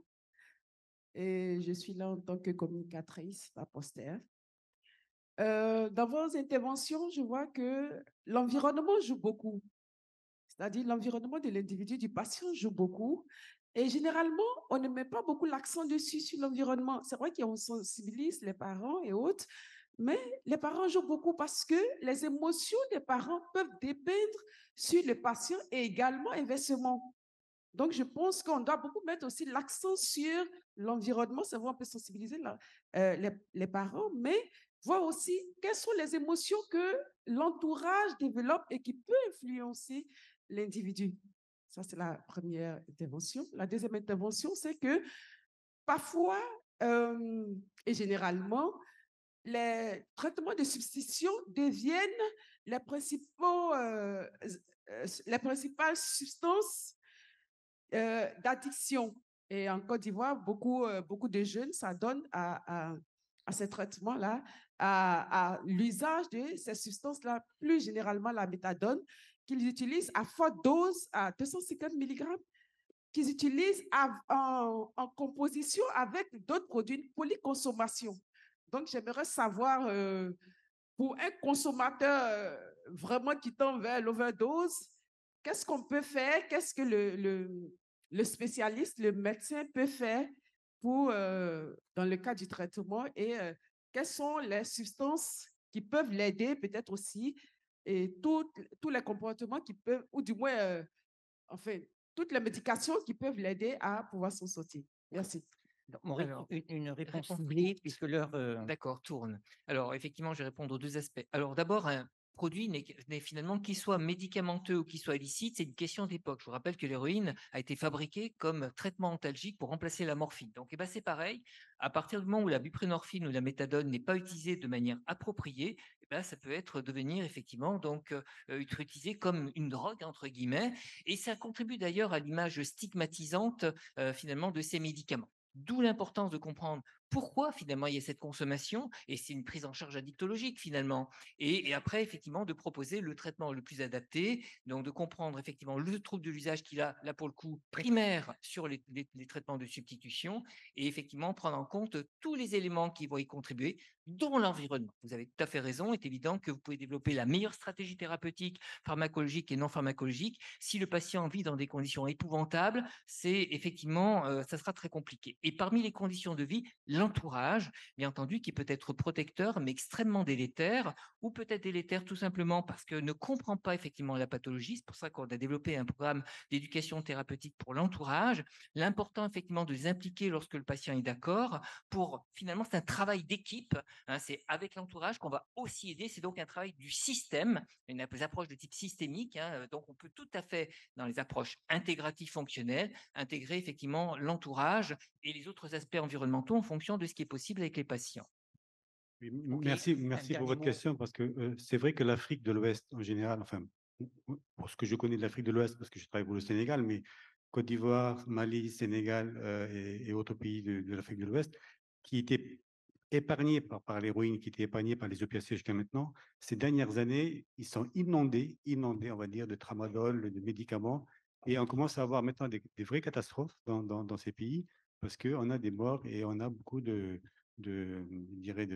et je suis là en tant que communicatrice, pas poster. Dans vos interventions, je vois que l'environnement joue beaucoup, c'est-à-dire l'environnement de l'individu, du patient joue beaucoup. Et généralement, on ne met pas beaucoup l'accent dessus, sur l'environnement. C'est vrai qu'on sensibilise les parents et autres, mais les parents jouent beaucoup parce que les émotions des parents peuvent dépendre sur le patient et également inversement. Donc, je pense qu'on doit beaucoup mettre aussi l'accent sur l'environnement. C'est vrai, on peut sensibiliser les parents, mais voir aussi quelles sont les émotions que l'entourage développe et qui peut influencer l'individu. Ça, c'est la première intervention. La deuxième intervention, c'est que parfois et généralement, les traitements de substitution deviennent les les principales substances d'addiction. Et en Côte d'Ivoire, beaucoup de jeunes s'adonnent à ces traitements-là, à l'usage de ces substances-là, plus généralement la méthadone, qu'ils utilisent à forte dose, à 250 mg, qu'ils utilisent en composition avec d'autres produits, une polyconsommation. Donc, j'aimerais savoir, pour un consommateur vraiment qui tend vers l'overdose, qu'est-ce qu'on peut faire? Qu'est-ce que le spécialiste, le médecin peut faire pour, dans le cas du traitement et quelles sont les substances qui peuvent l'aider peut-être aussi et tous les comportements qui peuvent, ou du moins, enfin, toutes les médications qui peuvent l'aider à pouvoir s'en sortir. Merci. Maurice, Alors, une réponse réponse ciblée, puisque l'heure. D'accord, tourne. Alors, effectivement, je vais répondre aux deux aspects. Alors, d'abord, un produit n'est finalement qu'il soit médicamenteux ou qu'il soit illicite, c'est une question d'époque. Je vous rappelle que l'héroïne a été fabriquée comme traitement antalgique pour remplacer la morphine. Donc, eh ben, c'est pareil. À partir du moment où la buprenorphine ou la méthadone n'est pas utilisée de manière appropriée, eh ben, ça peut devenir effectivement être utilisé comme une drogue entre guillemets, et ça contribue d'ailleurs à l'image stigmatisante finalement de ces médicaments. D'où l'importance de comprendre pourquoi finalement il y a cette consommation, et c'est une prise en charge addictologique finalement. Et après, effectivement, de proposer le traitement le plus adapté, donc de comprendre effectivement le trouble de l'usage qu'il a, là pour le coup, primaire sur les traitements de substitution, et effectivement prendre en compte tous les éléments qui vont y contribuer, dont l'environnement. Vous avez tout à fait raison, il est évident que vous pouvez développer la meilleure stratégie thérapeutique, pharmacologique et non pharmacologique. Si le patient vit dans des conditions épouvantables, c'est effectivement, ça sera très compliqué. Et parmi les conditions de vie, l'entourage, bien entendu, qui peut être protecteur, mais extrêmement délétère, ou peut-être délétère tout simplement parce que ne comprend pas effectivement la pathologie. C'est pour ça qu'on a développé un programme d'éducation thérapeutique pour l'entourage. L'important, effectivement, de les impliquer lorsque le patient est d'accord pour, finalement, c'est un travail d'équipe. Hein, c'est avec l'entourage qu'on va aussi aider. C'est donc un travail du système, une approche de type systémique. Hein, donc, on peut tout à fait, dans les approches intégratives fonctionnelles, intégrer effectivement l'entourage et les autres aspects environnementaux en fonction de ce qui est possible avec les patients. Oui, Ok, merci un pour dernier votre mot. question, parce que c'est vrai que l'Afrique de l'Ouest, en général, enfin, pour ce que je connais de l'Afrique de l'Ouest, parce que je travaille pour le Sénégal, mais Côte d'Ivoire, Mali, Sénégal et autres pays de l'Afrique de l'Ouest, qui étaient épargnés par l'héroïne, qui étaient épargnés par les opiacés jusqu'à maintenant, ces dernières années, ils sont inondés, on va dire, de tramadol, de médicaments, et on commence à avoir maintenant des vraies catastrophes dans ces pays, parce qu'on a des morts et on a beaucoup je dirais,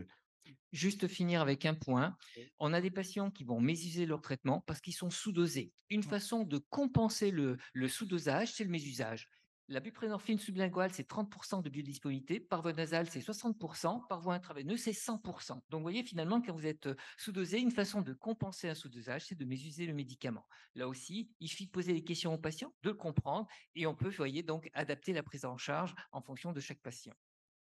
Juste finir avec un point. On a des patients qui vont mésuser leur traitement parce qu'ils sont sous-dosés. Une façon de compenser le sous-dosage, c'est le mésusage. La buprenorphine sublinguale, c'est 30% de biodisponibilité. Par voie nasale, c'est 60%. Par voie intraveineuse, c'est 100%. Donc, vous voyez, finalement, quand vous êtes sous-dosé, une façon de compenser un sous-dosage, c'est de mésuser le médicament. Là aussi, il suffit de poser les questions au patient, de le comprendre, et on peut, vous voyez, donc adapter la prise en charge en fonction de chaque patient.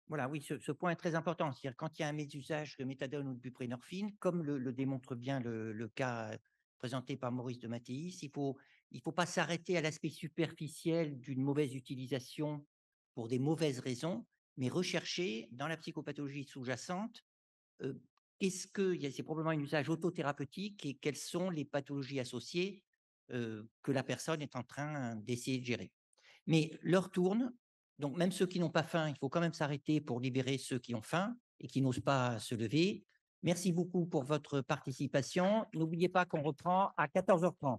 Voilà, oui, ce point est très important. C'est-à-dire quand il y a un mésusage de méthadone ou de buprenorphine, comme le démontre bien le cas présenté par Maurice de Mattéis, il faut pas s'arrêter à l'aspect superficiel d'une mauvaise utilisation pour des mauvaises raisons, mais rechercher dans la psychopathologie sous-jacente, qu'est-ce que, c'est probablement un usage autothérapeutique et quelles sont les pathologies associées que la personne est en train d'essayer de gérer. Mais l'heure tourne, donc même ceux qui n'ont pas faim, il faut quand même s'arrêter pour libérer ceux qui ont faim et qui n'osent pas se lever. Merci beaucoup pour votre participation. N'oubliez pas qu'on reprend à 14h30.